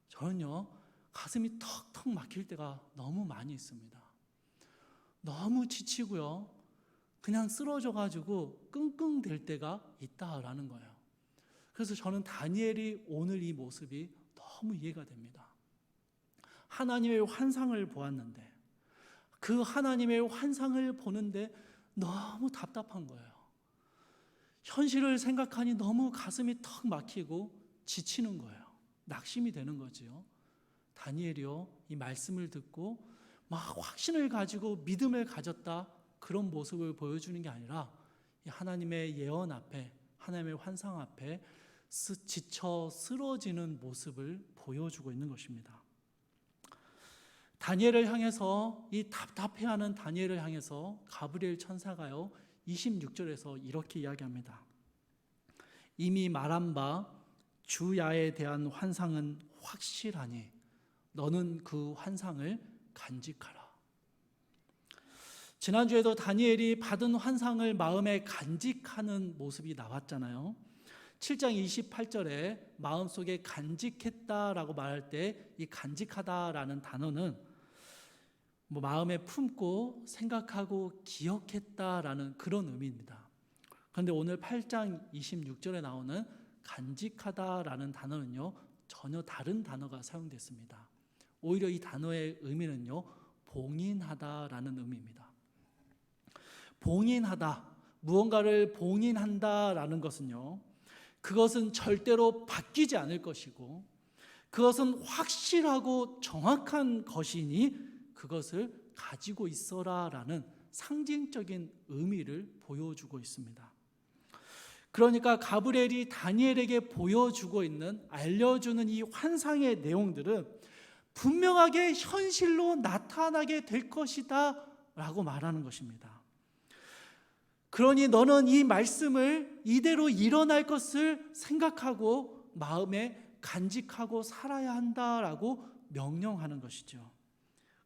저는요 가슴이 턱턱 막힐 때가 너무 많이 있습니다. 너무 지치고요 그냥 쓰러져가지고 끙끙댈 때가 있다라는 거예요. 그래서 저는 다니엘이 오늘 이 모습이 너무 이해가 됩니다. 하나님의 환상을 보았는데 그 하나님의 환상을 보는데 너무 답답한 거예요. 현실을 생각하니 너무 가슴이 턱 막히고 지치는 거예요. 낙심이 되는 거지요. 다니엘이요 이 말씀을 듣고 막 확신을 가지고 믿음을 가졌다 그런 모습을 보여주는 게 아니라 하나님의 예언 앞에 하나님의 환상 앞에 지쳐 쓰러지는 모습을 보여주고 있는 것입니다. 다니엘을 향해서 이 답답해하는 다니엘을 향해서 가브리엘 천사가요 26절에서 이렇게 이야기합니다. 이미 말한 바 주야에 대한 환상은 확실하니 너는 그 환상을 간직하라. 지난주에도 다니엘이 받은 환상을 마음에 간직하는 모습이 나왔잖아요. 7장 28절에 마음속에 간직했다라고 말할 때 이 간직하다라는 단어는 마음에 품고 생각하고 기억했다라는 그런 의미입니다. 그런데 오늘 8장 26절에 나오는 간직하다라는 단어는요, 전혀 다른 단어가 사용됐습니다. 오히려 이 단어의 의미는요, 봉인하다라는 의미입니다. 봉인하다, 무언가를 봉인한다라는 것은요, 그것은 절대로 바뀌지 않을 것이고 그것은 확실하고 정확한 것이니 그것을 가지고 있어라라는 상징적인 의미를 보여주고 있습니다. 그러니까 가브리엘이 다니엘에게 보여주고 있는, 알려주는 이 환상의 내용들은 분명하게 현실로 나타나게 될 것이다 라고 말하는 것입니다. 그러니 너는 이 말씀을 이대로 일어날 것을 생각하고 마음에 간직하고 살아야 한다라고 명령하는 것이죠.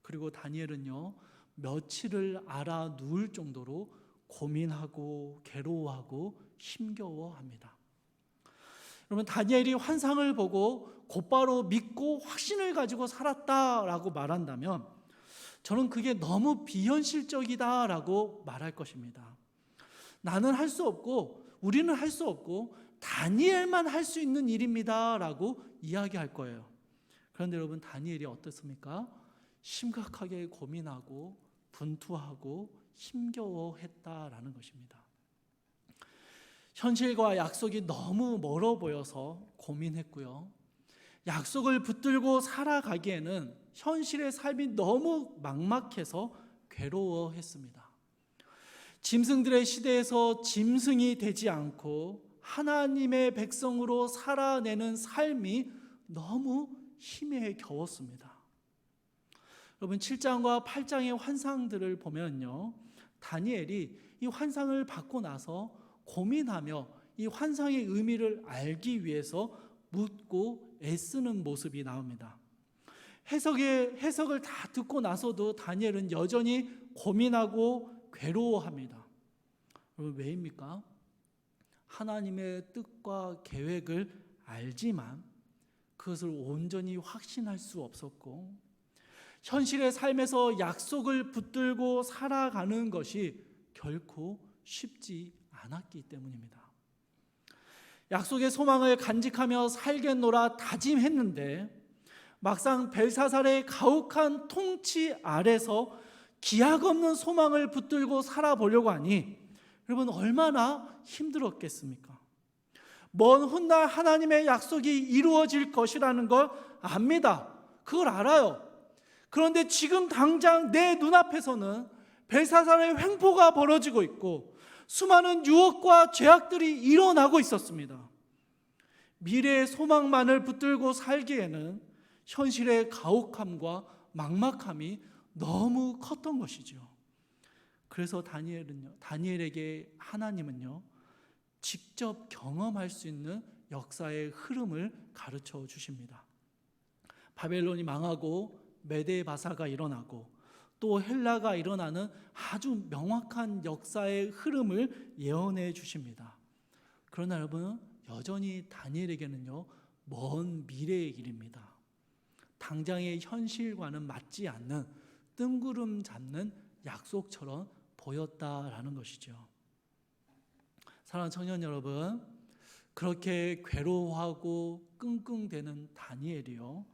그리고 다니엘은요, 며칠을 알아 누울 정도로 고민하고 괴로워하고 힘겨워합니다. 여러분, 다니엘이 환상을 보고 곧바로 믿고 확신을 가지고 살았다라고 말한다면 저는 그게 너무 비현실적이다라고 말할 것입니다. 나는 할 수 없고 우리는 할 수 없고 다니엘만 할 수 있는 일입니다 라고 이야기할 거예요. 그런데 여러분, 다니엘이 어떻습니까? 심각하게 고민하고 분투하고 힘겨워했다라는 것입니다. 현실과 약속이 너무 멀어 보여서 고민했고요. 약속을 붙들고 살아가기에는 현실의 삶이 너무 막막해서 괴로워했습니다. 짐승들의 시대에서 짐승이 되지 않고 하나님의 백성으로 살아내는 삶이 너무 힘에 겨웠습니다. 여러분, 7장과 8장의 환상들을 보면요, 다니엘이 이 환상을 받고 나서 고민하며 이 환상의 의미를 알기 위해서 묻고 애쓰는 모습이 나옵니다. 해석을 다 듣고 나서도 다니엘은 여전히 고민하고 괴로워합니다. 여러분, 왜입니까? 하나님의 뜻과 계획을 알지만 그것을 온전히 확신할 수 없었고, 현실의 삶에서 약속을 붙들고 살아가는 것이 결코 쉽지 않았기 때문입니다. 약속의 소망을 간직하며 살겠노라 다짐했는데 막상 벨사살의 가혹한 통치 아래서 기약 없는 소망을 붙들고 살아보려고 하니 여러분, 얼마나 힘들었겠습니까? 먼 훗날 하나님의 약속이 이루어질 것이라는 걸 압니다. 그걸 알아요. 그런데 지금 당장 내 눈앞에서는 벨사살의 횡포가 벌어지고 있고 수많은 유혹과 죄악들이 일어나고 있었습니다. 미래의 소망만을 붙들고 살기에는 현실의 가혹함과 막막함이 너무 컸던 것이죠. 그래서 다니엘에게 하나님은요, 직접 경험할 수 있는 역사의 흐름을 가르쳐 주십니다. 바벨론이 망하고 메데 바사가 일어나고 또 헬라가 일어나는 아주 명확한 역사의 흐름을 예언해 주십니다. 그러나 여러분, 여전히 다니엘에게는요, 먼 미래의 길입니다. 당장의 현실과는 맞지 않는 뜬구름 잡는 약속처럼 보였다라는 것이죠. 사랑하는 청년 여러분, 그렇게 괴로워하고 끙끙대는 다니엘이요,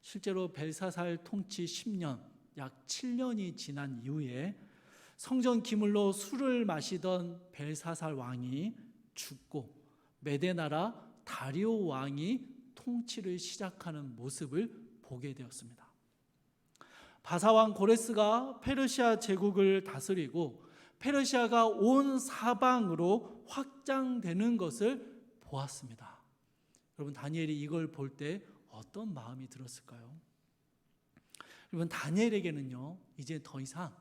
실제로 벨사살 통치 10년, 약 7년이 지난 이후에 성전 기물로 술을 마시던 벨사살 왕이 죽고 메대 나라 다리오 왕이 통치를 시작하는 모습을 보게 되었습니다. 바사왕 고레스가 페르시아 제국을 다스리고 페르시아가 온 사방으로 확장되는 것을 보았습니다. 여러분, 다니엘이 이걸 볼 때 어떤 마음이 들었을까요? 여러분, 다니엘에게는요, 이제 더 이상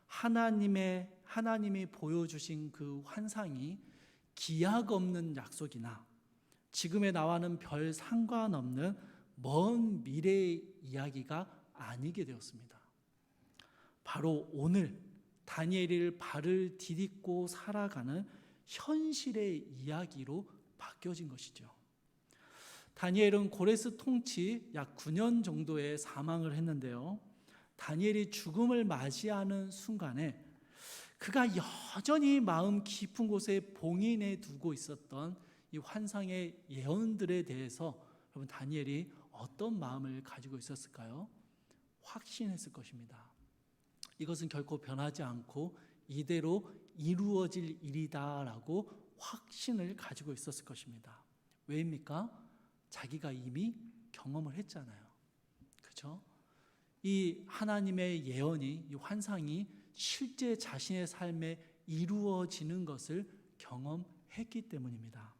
하나님이 보여주신 그 환상이 기약 없는 약속이나 지금의 나와는 별 상관없는 먼 미래의 이야기가 아니게 되었습니다. 바로 오늘 다니엘이 발을 디딛고 살아가는 현실의 이야기로 바뀌어진 것이죠. 다니엘은 고레스 통치 약 9년 정도에 사망을 했는데요. 다니엘이 죽음을 맞이하는 순간에 그가 여전히 마음 깊은 곳에 봉인해 두고 있었던 이 환상의 예언들에 대해서 여러분 다니엘이 어떤 마음을 가지고 있었을까요? 확신했을 것입니다. 이것은 결코 변하지 않고 이대로 이루어질 일이다라고 확신을 가지고 있었을 것입니다. 왜입니까? 자기가 이미 경험을 했잖아요. 그렇죠? 이 하나님의 예언이, 이 환상이 실제 자신의 삶에 이루어지는 것을 경험했기 때문입니다.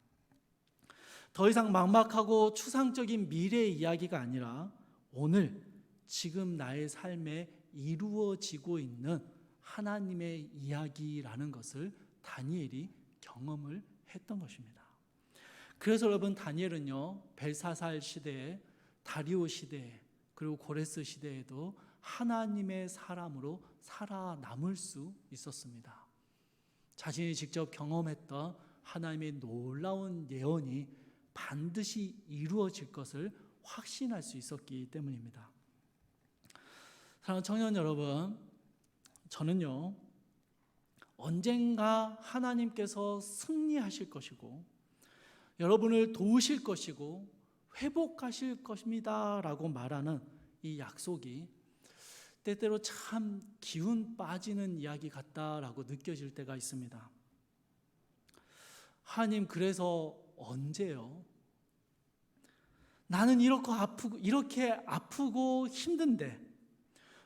더 이상 막막하고 추상적인 미래의 이야기가 아니라 오늘 지금 나의 삶에 이루어지고 있는 하나님의 이야기라는 것을 다니엘이 경험을 했던 것입니다. 그래서 여러분 다니엘은요, 벨사살 시대에, 다리오 시대에, 그리고 고레스 시대에도 하나님의 사람으로 살아남을 수 있었습니다. 자신이 직접 경험했던 하나님의 놀라운 예언이 반드시 이루어질 것을 확신할 수 있었기 때문입니다. 사랑하는 청년 여러분, 저는요, 언젠가 하나님께서 승리하실 것이고 여러분을 도우실 것이고 회복하실 것입니다 라고 말하는 이 약속이 때때로 참 기운 빠지는 이야기 같다라고 느껴질 때가 있습니다. 하나님, 그래서 언제요? 나는 이렇게 아프고 힘든데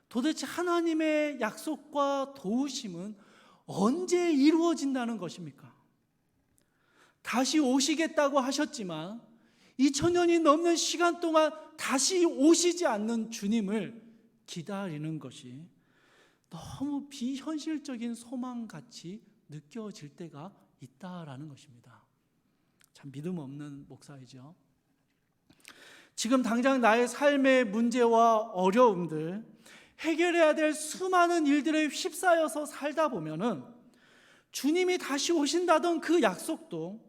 도대체 하나님의 약속과 도우심은 언제 이루어진다는 것입니까? 다시 오시겠다고 하셨지만 2000년이 넘는 시간 동안 다시 오시지 않는 주님을 기다리는 것이 너무 비현실적인 소망같이 느껴질 때가 있다라는 것입니다. 참 믿음 없는 목사이죠. 지금 당장 나의 삶의 문제와 어려움들, 해결해야 될 수많은 일들에 휩싸여서 살다 보면은 주님이 다시 오신다던 그 약속도,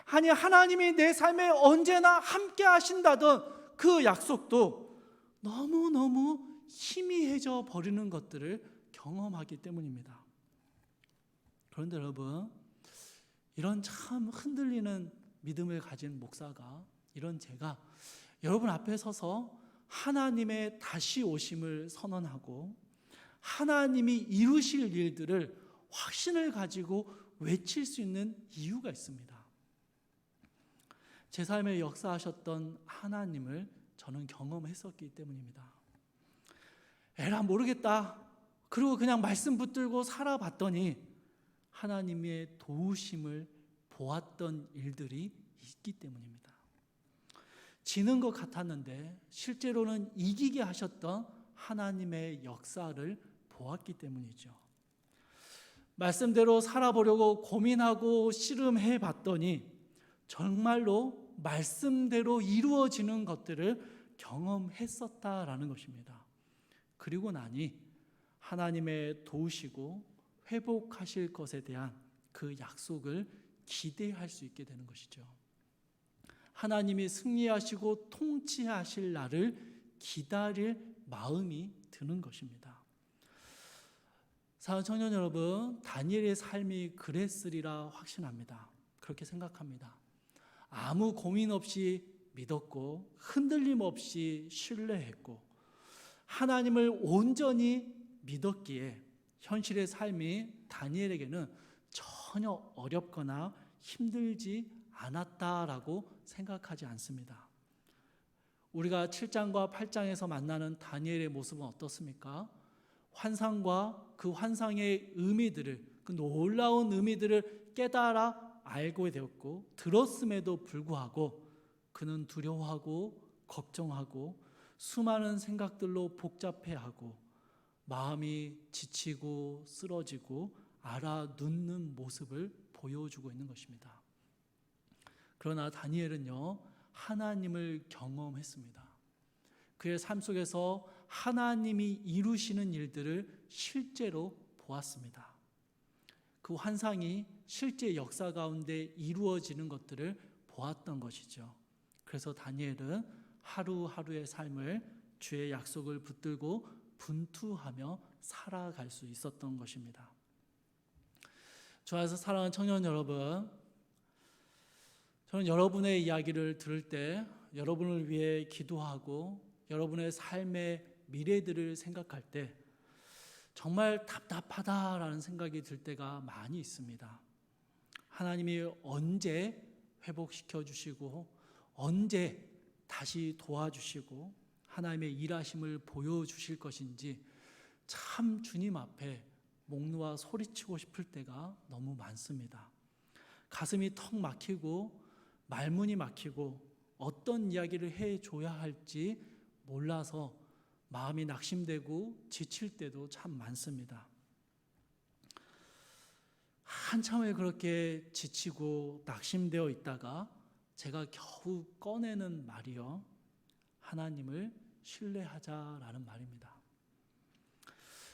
아니 하나님이 내 삶에 언제나 함께 하신다던 그 약속도 너무너무 희미해져 버리는 것들을 경험하기 때문입니다. 그런데 여러분, 이런 참 흔들리는 믿음을 가진 목사가, 이런 제가 여러분 앞에 서서 하나님의 다시 오심을 선언하고 하나님이 이루실 일들을 확신을 가지고 외칠 수 있는 이유가 있습니다. 제 삶에 역사하셨던 하나님을 저는 경험했었기 때문입니다. 에라 모르겠다. 그리고 그냥 말씀 붙들고 살아봤더니 하나님의 도우심을 보았던 일들이 있기 때문입니다. 지는 것 같았는데 실제로는 이기게 하셨던 하나님의 역사를 보았기 때문이죠. 말씀대로 살아보려고 고민하고 씨름해 봤더니 정말로 말씀대로 이루어지는 것들을 경험했었다라는 것입니다. 그리고 나니 하나님의 도우시고 회복하실 것에 대한 그 약속을 기대할 수 있게 되는 것이죠. 하나님이 승리하시고 통치하실 날을 기다릴 마음이 드는 것입니다. 사랑하는 청년 여러분, 다니엘의 삶이 그랬으리라 확신합니다. 그렇게 생각합니다. 아무 고민 없이 믿었고 흔들림 없이 신뢰했고 하나님을 온전히 믿었기에 현실의 삶이 다니엘에게는 전혀 어렵거나 힘들지 않았다라고 생각하지 않습니다. 우리가 7장과 8장에서 만나는 다니엘의 모습은 어떻습니까? 환상과 그 환상의 의미들을, 그 놀라운 의미들을 깨달아 알고 되었고 들었음에도 불구하고 그는 두려워하고 걱정하고 수많은 생각들로 복잡해하고 마음이 지치고 쓰러지고 알아눕는 모습을 보여주고 있는 것입니다. 그러나 다니엘은요, 하나님을 경험했습니다. 그의 삶 속에서 하나님이 이루시는 일들을 실제로 보았습니다. 그 환상이 실제 역사 가운데 이루어지는 것들을 보았던 것이죠. 그래서 다니엘은 하루하루의 삶을 주의 약속을 붙들고 분투하며 살아갈 수 있었던 것입니다. 좋아해서 사랑하는 청년 여러분, 저는 여러분의 이야기를 들을 때 여러분을 위해 기도하고 여러분의 삶의 미래들을 생각할 때 정말 답답하다라는 생각이 들 때가 많이 있습니다. 하나님이 언제 회복시켜 주시고 언제 다시 도와주시고 하나님의 일하심을 보여주실 것인지 참 주님 앞에 목 놓아 소리치고 싶을 때가 너무 많습니다. 가슴이 턱 막히고 말문이 막히고 어떤 이야기를 해줘야 할지 몰라서 마음이 낙심되고 지칠 때도 참 많습니다. 한참을 그렇게 지치고 낙심되어 있다가 제가 겨우 꺼내는 말이요, 하나님을 신뢰하자라는 말입니다.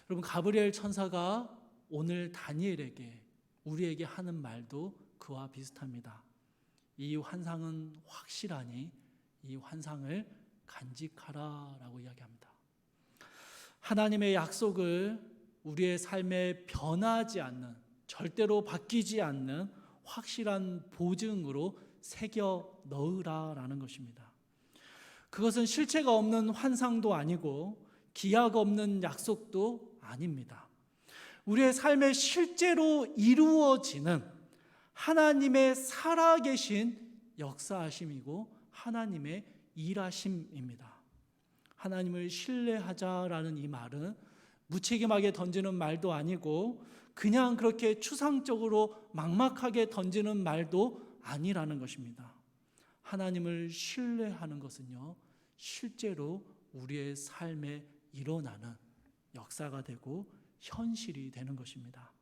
여러분, 가브리엘 천사가 오늘 다니엘에게, 우리에게 하는 말도 그와 비슷합니다. 이 환상은 확실하니 이 환상을 간직하라라고 이야기합니다. 하나님의 약속을 우리의 삶에 변하지 않는, 절대로 바뀌지 않는 확실한 보증으로 새겨 넣으라라는 것입니다. 그것은 실체가 없는 환상도 아니고 기약 없는 약속도 아닙니다. 우리의 삶에 실제로 이루어지는 하나님의 살아계신 역사하심이고 하나님의 일하심입니다. 하나님을 신뢰하자라는 이 말은 무책임하게 던지는 말도 아니고 그냥 그렇게 추상적으로 막막하게 던지는 말도 아니라는 것입니다. 하나님을 신뢰하는 것은요, 실제로 우리의 삶에 일어나는 역사가 되고 현실이 되는 것입니다.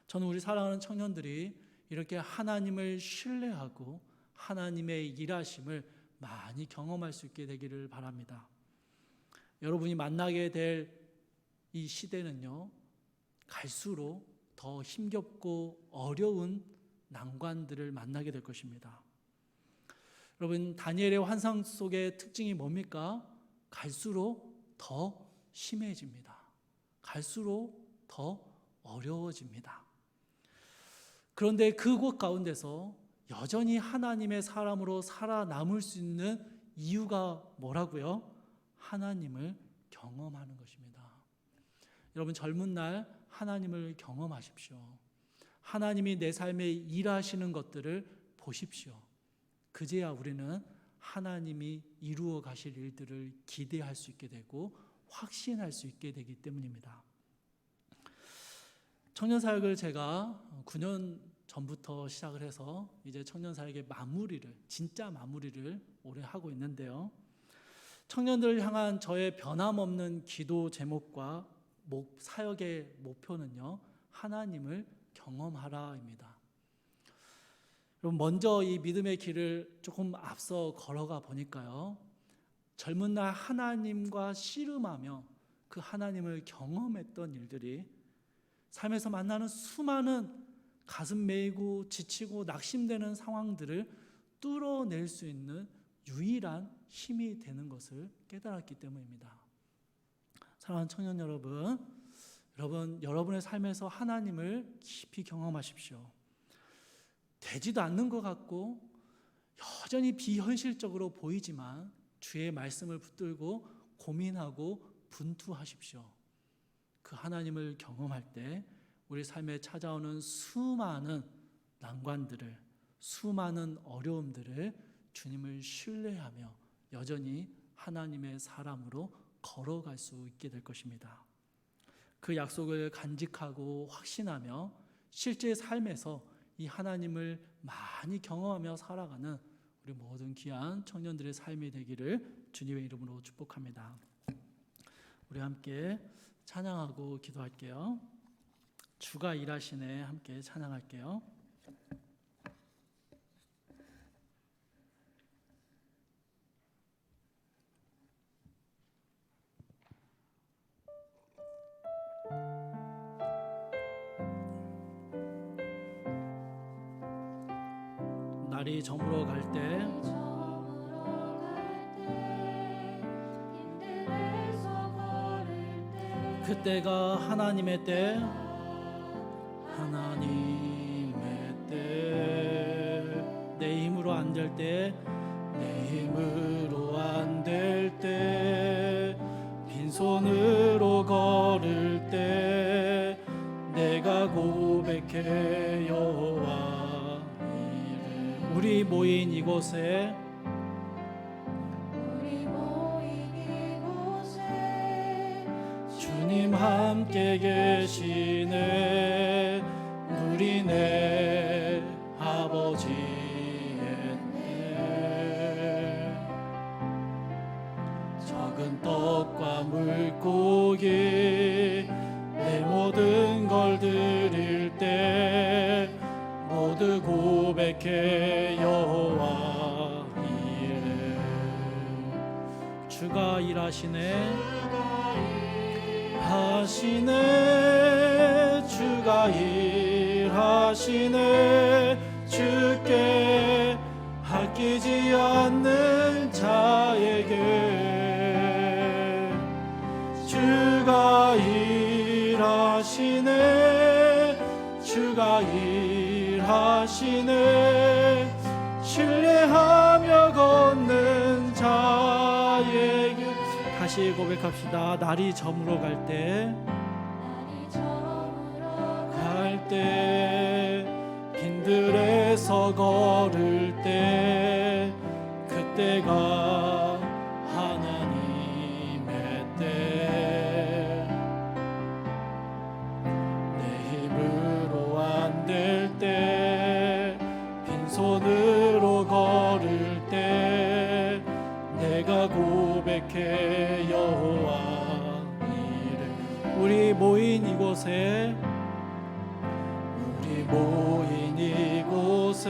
저는 우리 사랑하는 청년들이 이렇게 하나님을 신뢰하고 하나님의 일하심을 많이 경험할 수 있게 되기를 바랍니다. 여러분이 만나게 될 이 시대는요, 갈수록 더 힘겹고 어려운 난관들을 만나게 될 것입니다. 여러분, 다니엘의 환상 속의 특징이 뭡니까? 갈수록 더 심해집니다. 갈수록 더 어려워집니다. 그런데 그곳 가운데서 여전히 하나님의 사람으로 살아남을 수 있는 이유가 뭐라고요? 하나님을 경험하는 것입니다. 여러분, 젊은 날 하나님을 경험하십시오. 하나님이 내 삶에 일하시는 것들을 보십시오. 그제야 우리는 하나님이 이루어 가실 일들을 기대할 수 있게 되고 확신할 수 있게 되기 때문입니다. 청년 사역을 제가 9년 전부터 시작을 해서 이제 청년 사역의 진짜 마무리를 올해 하고 있는데요. 청년들을 향한 저의 변함없는 기도 제목과 사역의 목표는요, 하나님을 경험하라입니다. 여러분, 먼저 이 믿음의 길을 조금 앞서 걸어가 보니까요, 젊은 날 하나님과 씨름하며 그 하나님을 경험했던 일들이 삶에서 만나는 수많은 가슴 메이고 지치고 낙심되는 상황들을 뚫어낼 수 있는 유일한 힘이 되는 것을 깨달았기 때문입니다. 사랑하는 청년 여러분, 여러분의 삶에서 하나님을 깊이 경험하십시오. 되지도 않는 것 같고 여전히 비현실적으로 보이지만 주의 말씀을 붙들고 고민하고 분투하십시오. 그 하나님을 경험할 때 우리 삶에 찾아오는 수많은 난관들을, 수많은 어려움들을 주님을 신뢰하며 여전히 하나님의 사람으로 걸어갈 수 있게 될 것입니다. 그 약속을 간직하고 확신하며 실제 삶에서 이 하나님을 많이 경험하며 살아가는 우리 모든 귀한 청년들의 삶이 되기를 주님의 이름으로 축복합니다. 우리 함께 찬양하고 기도할게요. 주가 일하시네 함께 찬양할게요. 날이 저물어 갈 때 그때가 하나님의 때, 하나님의 때, 내 힘으로 안 될 때, 내 힘으로 안 될 때, 빈손으로 걸을 때, 내가 고백해 여호와 이름. 우리 모인 이곳에 주님 함께 계시네. 우리 내 아버지의 때, 적은 떡과 물고기 내 모든 걸 드릴 때 모두 고백해 여호와 이름. 주가 일하시네 하시네. 주가 일하시네. 주께 아끼지 않는 자에게 주가 일하시네. 주가 일하시네. 신뢰하며 걷는 자에게. 다시 고백합시다. 날이 저물어 갈 때, 빈들에서 걸을 때 그때가 하나님의 때, 내 힘으로 안 될 때, 빈손으로 걸을 때 내가 고백해 여호와 이름. 우리 모인 이곳에, 우리 모인 이곳에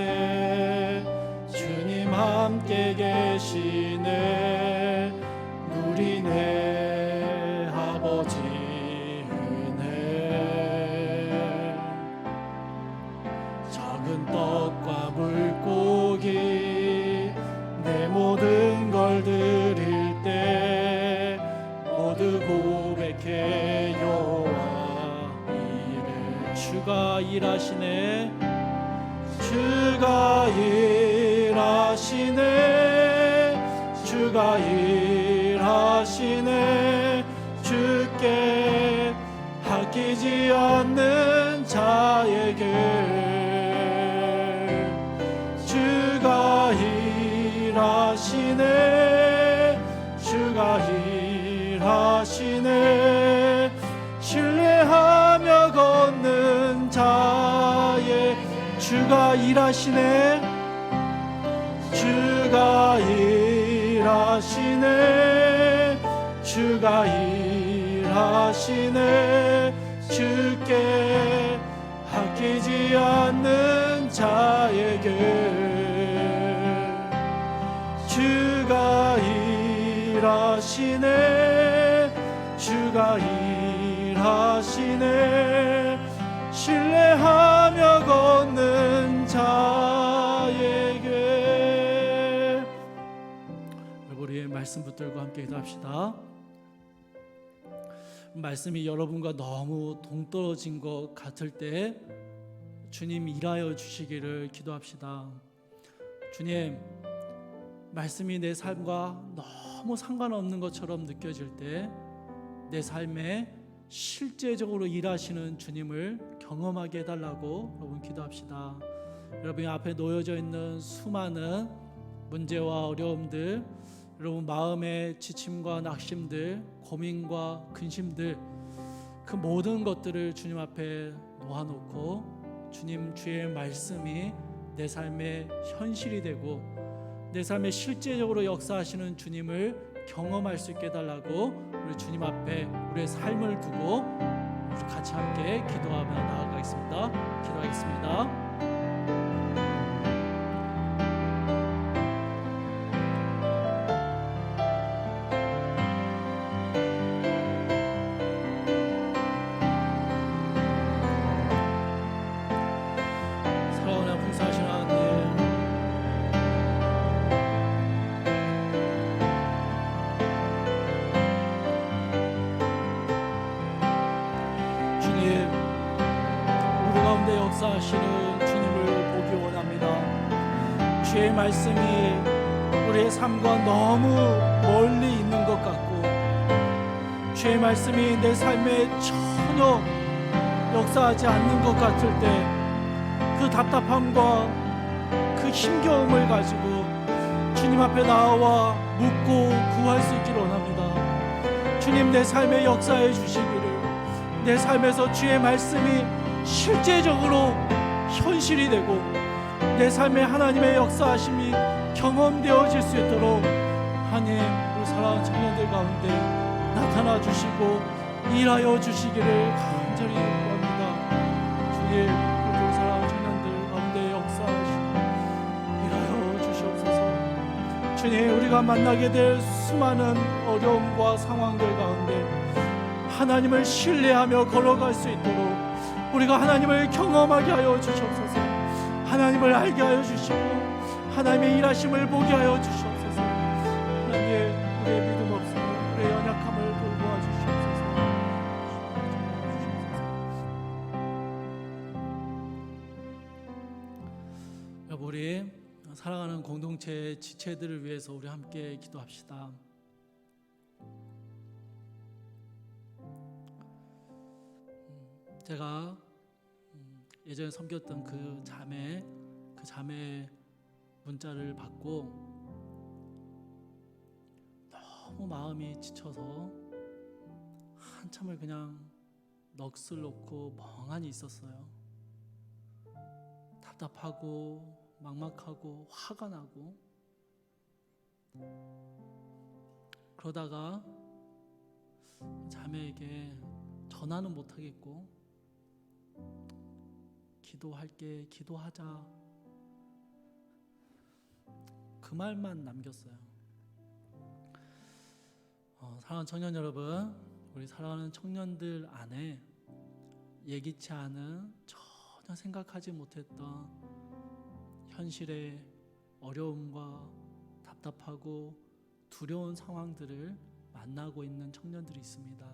주님 함께 계시네. 누리네 아버지 은혜. 적은 떡과 물고기 내 모든 걸 드릴 때 모두 고백해 여호와 이름. 주가 일하시네. 주가 일하시네. 주가 일하시네. 주께 아끼지 않는 자에게 주가 일하시네. 주가 일하시네. 신뢰하며 걷는 자의 주가 일하시네. 주가 일하시네. 주가 일하시네. 주께 아끼지 않는 자에게 주가 일하시네. 주가 일하시네. 신뢰하며 걷는 자에게. 우리 말씀 붙들고 함께 기도합시다. 말씀이 여러분과 너무 동떨어진 것 같을 때 주님 일하여 주시기를 기도합시다. 주님, 말씀이 내 삶과 너무 상관없는 것처럼 느껴질 때 내 삶에 실제적으로 일하시는 주님을 경험하게 해달라고 여러분 기도합시다. 여러분 앞에 놓여져 있는 수많은 문제와 어려움들, 여러분 마음의 지침과 낙심들, 고민과 근심들, 그 모든 것들을 주님 앞에 놓아놓고 주님 주의 말씀이 내 삶의 현실이 되고 내 삶에 실제적으로 역사하시는 주님을 경험할 수 있게 해달라고 우리 주님 앞에 우리의 삶을 두고 우리 같이 함께 기도하며 나아가겠습니다. 기도하겠습니다. 사랑하는 풍성하신 하나님, 주님, 우리 가운데 역사하시는 주님을 보기 원합니다. 주의 말씀이 우리의 삶과 너무 멀리 있는 것 같고, 주의 말씀이 내 삶에 전혀 역사하지 않는 것 같을 때 그 답답함과 그 힘겨움을 가지고 주님 앞에 나와 묻고 구할 수 있기를 원합니다. 주님, 내 삶에 역사해 주시기를, 내 삶에서 주의 말씀이 실제적으로 현실이 되고 내 삶에 하나님의 역사하심이 경험되어질 수 있도록 하나님, 우리 사랑하는 청년들 가운데 나타나 주시고 일하여 주시기를 간절히 구합니다. 주님, 우리 사랑하는 청년들 가운데 역사하시고 일하여 주시옵소서. 주님, 우리가 만나게 될 수많은 어려움과 상황들 가운데 하나님을 신뢰하며 걸어갈 수 있도록 우리가 하나님을 경험하게 하여 주시옵소서. 하나님을 알게 하여 주시고 하나님의 일하심을 보게 하여 주시옵소서. 하나님, 우리의 믿음 없음을, 우리의 연약함을 돌보아 주시옵소서. 여러분, 우리 사랑하는 공동체 지체들을 위해서 우리 함께 기도합시다. 제가 예전에 섬겼던 그 자매 문자를 받고 너무 마음이 지쳐서 한참을 그냥 넋을 놓고 멍하니 있었어요. 답답하고 막막하고 화가 나고, 그러다가 자매에게 전화는 못하겠고 기도할게, 기도하자, 그 말만 남겼어요. 사랑하는 청년 여러분, 우리 사랑하는 청년들 안에 예기치 않은, 전혀 생각하지 못했던 현실의 어려움과 답답하고 두려운 상황들을 만나고 있는 청년들이 있습니다.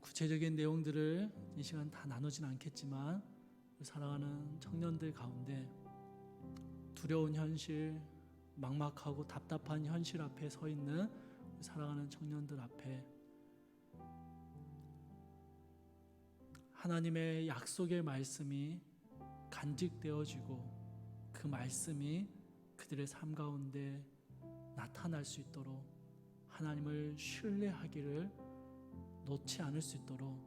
구체적인 내용들을 이 시간 다 나누진 않겠지만, 우리 사랑하는 청년들 가운데 두려운 현실, 막막하고 답답한 현실 앞에 서 있는 우리 사랑하는 청년들 앞에 하나님의 약속의 말씀이 간직되어지고 그 말씀이 그들의 삶 가운데 나타날 수 있도록 하나님을 신뢰하기를 놓지 않을 수 있도록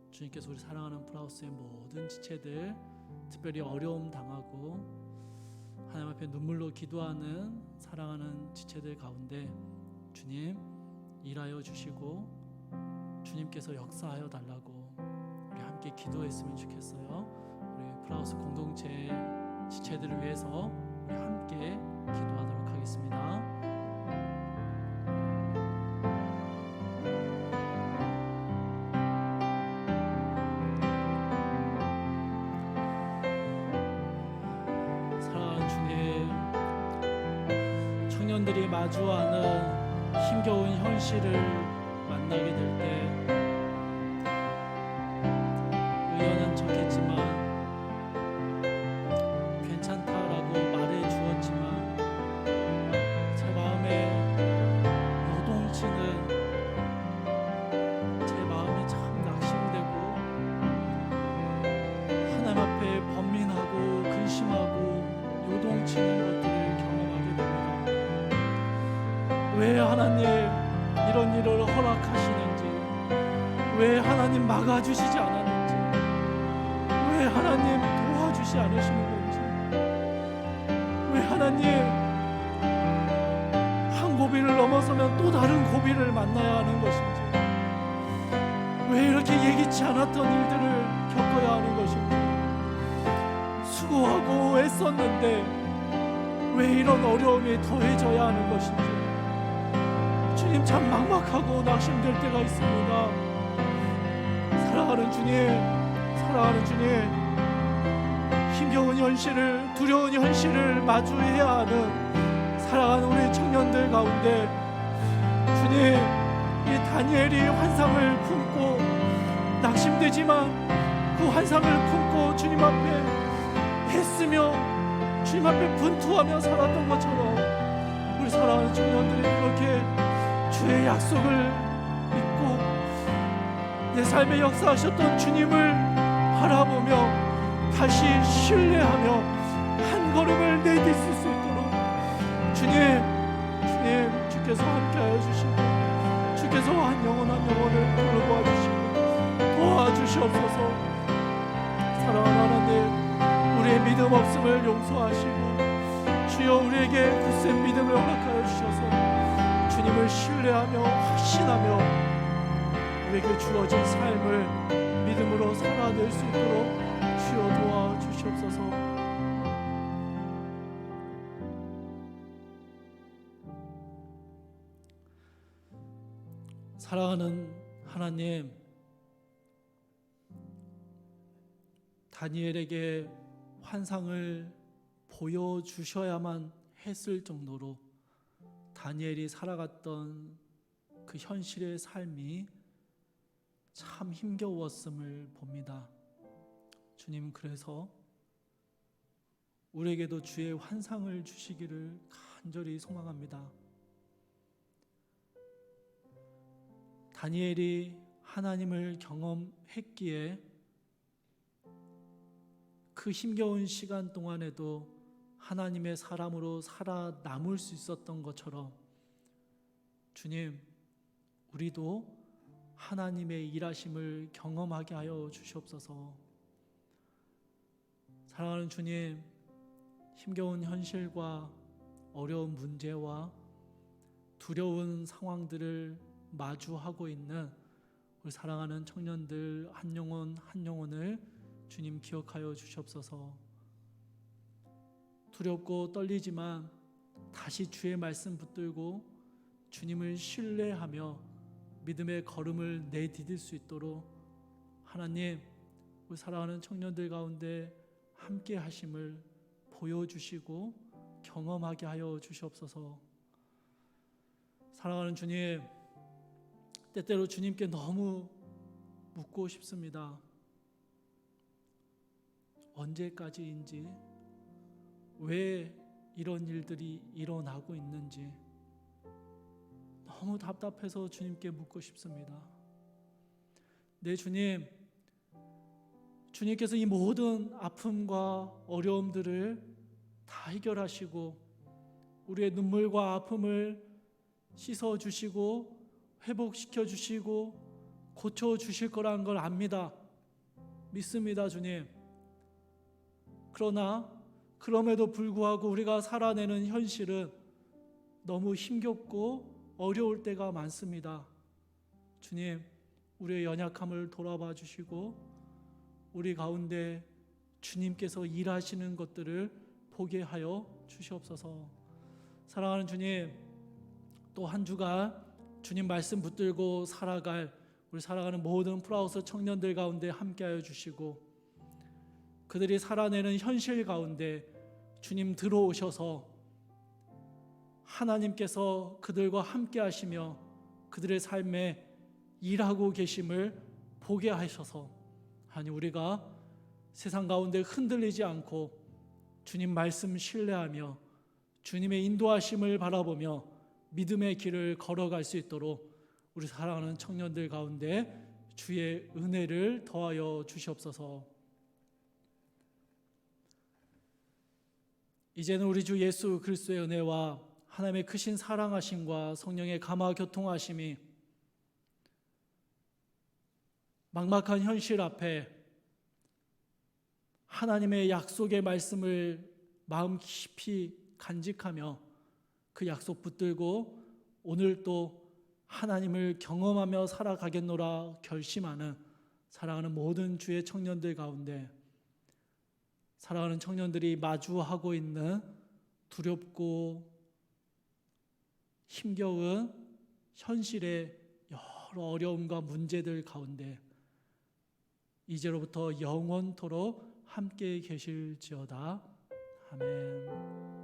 주님께서 우리 사랑하는 프라우스의 모든 지체들, 특별히 어려움 당하고 하나님 앞에 눈물로 기도하는 사랑하는 지체들 가운데 주님 일하여 주시고 주님께서 역사하여 달라고 우리 함께 기도했으면 좋겠어요. 우리 프라우스 공동체 지체들을 위해서 우리 함께 기도하도록 하겠습니다. 청년들이 마주하는 힘겨운 현실을 만나게 될 때 의연한 척했지만 괜찮다라고 말해 주었지만 제 마음에 요동치는, 제 마음이 참 낙심되고 하나님 앞에 번민하고 근심하고 요동치는 것들을 왜 하나님 이런 일을 허락하시는지, 왜 하나님 막아주시지 않았는지, 왜 하나님 도와주시 않으시는 건지, 왜 하나님 고비를 넘어서면 또 다른 고비를 만나야 하는 것인지, 왜 이렇게 예기치 않았던 일들을 겪어야 하는 것인지, 수고하고 애썼는데 왜 이런 어려움이 더해져야 하는 것인지, 주님 참 막막하고 낙심될 때가 있습니다. 사랑하는 주님, 힘겨운 현실을, 두려운 현실을 마주해야 하는 사랑하는 우리 청년들 가운데 주님, 이 다니엘이 환상을 품고 낙심되지만 그 환상을 품고 주님 앞에 애쓰며 주님 앞에 분투하며 살았던 것처럼 우리 사랑하는 청년들이 그렇게 주의 약속을 믿고 내 삶에 역사하셨던 주님을 바라보며 다시 신뢰하며 한 걸음을 내딛을 수 있도록 주님, 주께서 함께하여 주시고 주께서 한 영혼을 돌보아 주시고 도와주시옵소서. 사랑하는 하나님, 우리의 믿음 없음을 용서하시고 주여 우리에게 굳센 믿음을 허락하여 주셔서 주님을 신뢰하며 확신하며 우리에게 주어진 삶을 믿음으로 살아낼 수 있도록 주여 도와주시옵소서. 사랑하는 하나님, 다니엘에게 환상을 보여주셔야만 했을 정도로 다니엘이 살아갔던 그 현실의 삶이 참 힘겨웠음을 봅니다. 주님, 그래서 우리에게도 주의 환상을 주시기를 간절히 소망합니다. 다니엘이 하나님을 경험했기에 그 힘겨운 시간 동안에도 하나님의 사람으로 살아남을 수 있었던 것처럼 주님, 우리도 하나님의 일하심을 경험하게 하여 주시옵소서. 사랑하는 주님, 힘겨운 현실과 어려운 문제와 두려운 상황들을 마주하고 있는 우리 사랑하는 청년들 한 영혼 한 영혼을 주님 기억하여 주시옵소서. 두렵고 떨리지만 다시 주의 말씀 붙들고 주님을 신뢰하며 믿음의 걸음을 내디딜 수 있도록 하나님, 우리 사랑하는 청년들 가운데 함께 하심을 보여주시고 경험하게 하여 주시옵소서. 사랑하는 주님, 때때로 주님께 너무 묻고 싶습니다. 언제까지인지, 왜 이런 일들이 일어나고 있는지 너무 답답해서 주님께 묻고 싶습니다. 네, 주님, 주님께서 이 모든 아픔과 어려움들을 다 해결하시고 우리의 눈물과 아픔을 씻어주시고 회복시켜 주시고 고쳐주실 거라는 걸 압니다. 믿습니다, 주님. 그러나 그럼에도 불구하고 우리가 살아내는 현실은 너무 힘겹고 어려울 때가 많습니다. 주님, 우리의 연약함을 돌아봐 주시고 우리 가운데 주님께서 일하시는 것들을 보게 하여 주시옵소서. 사랑하는 주님, 또 한 주간 주님 말씀 붙들고 살아갈 우리 살아가는 모든 프라우스 청년들 가운데 함께하여 주시고 그들이 살아내는 현실 가운데 주님 들어오셔서 하나님께서 그들과 함께 하시며 그들의 삶에 일하고 계심을 보게 하셔서 아니 우리가 세상 가운데 흔들리지 않고 주님 말씀 신뢰하며 주님의 인도하심을 바라보며 믿음의 길을 걸어갈 수 있도록 우리 사랑하는 청년들 가운데 주의 은혜를 더하여 주시옵소서. 이제는 우리 주 예수 그리스도의 은혜와 하나님의 크신 사랑하심과 성령의 감화 교통하심이 막막한 현실 앞에 하나님의 약속의 말씀을 마음 깊이 간직하며 그 약속 붙들고 오늘 또 하나님을 경험하며 살아가겠노라 결심하는 사랑하는 모든 주의 청년들 가운데 사랑하는 청년들이 마주하고 있는 두렵고 힘겨운 현실의 여러 어려움과 문제들 가운데 이제로부터 영원토록 함께 계실지어다. 아멘.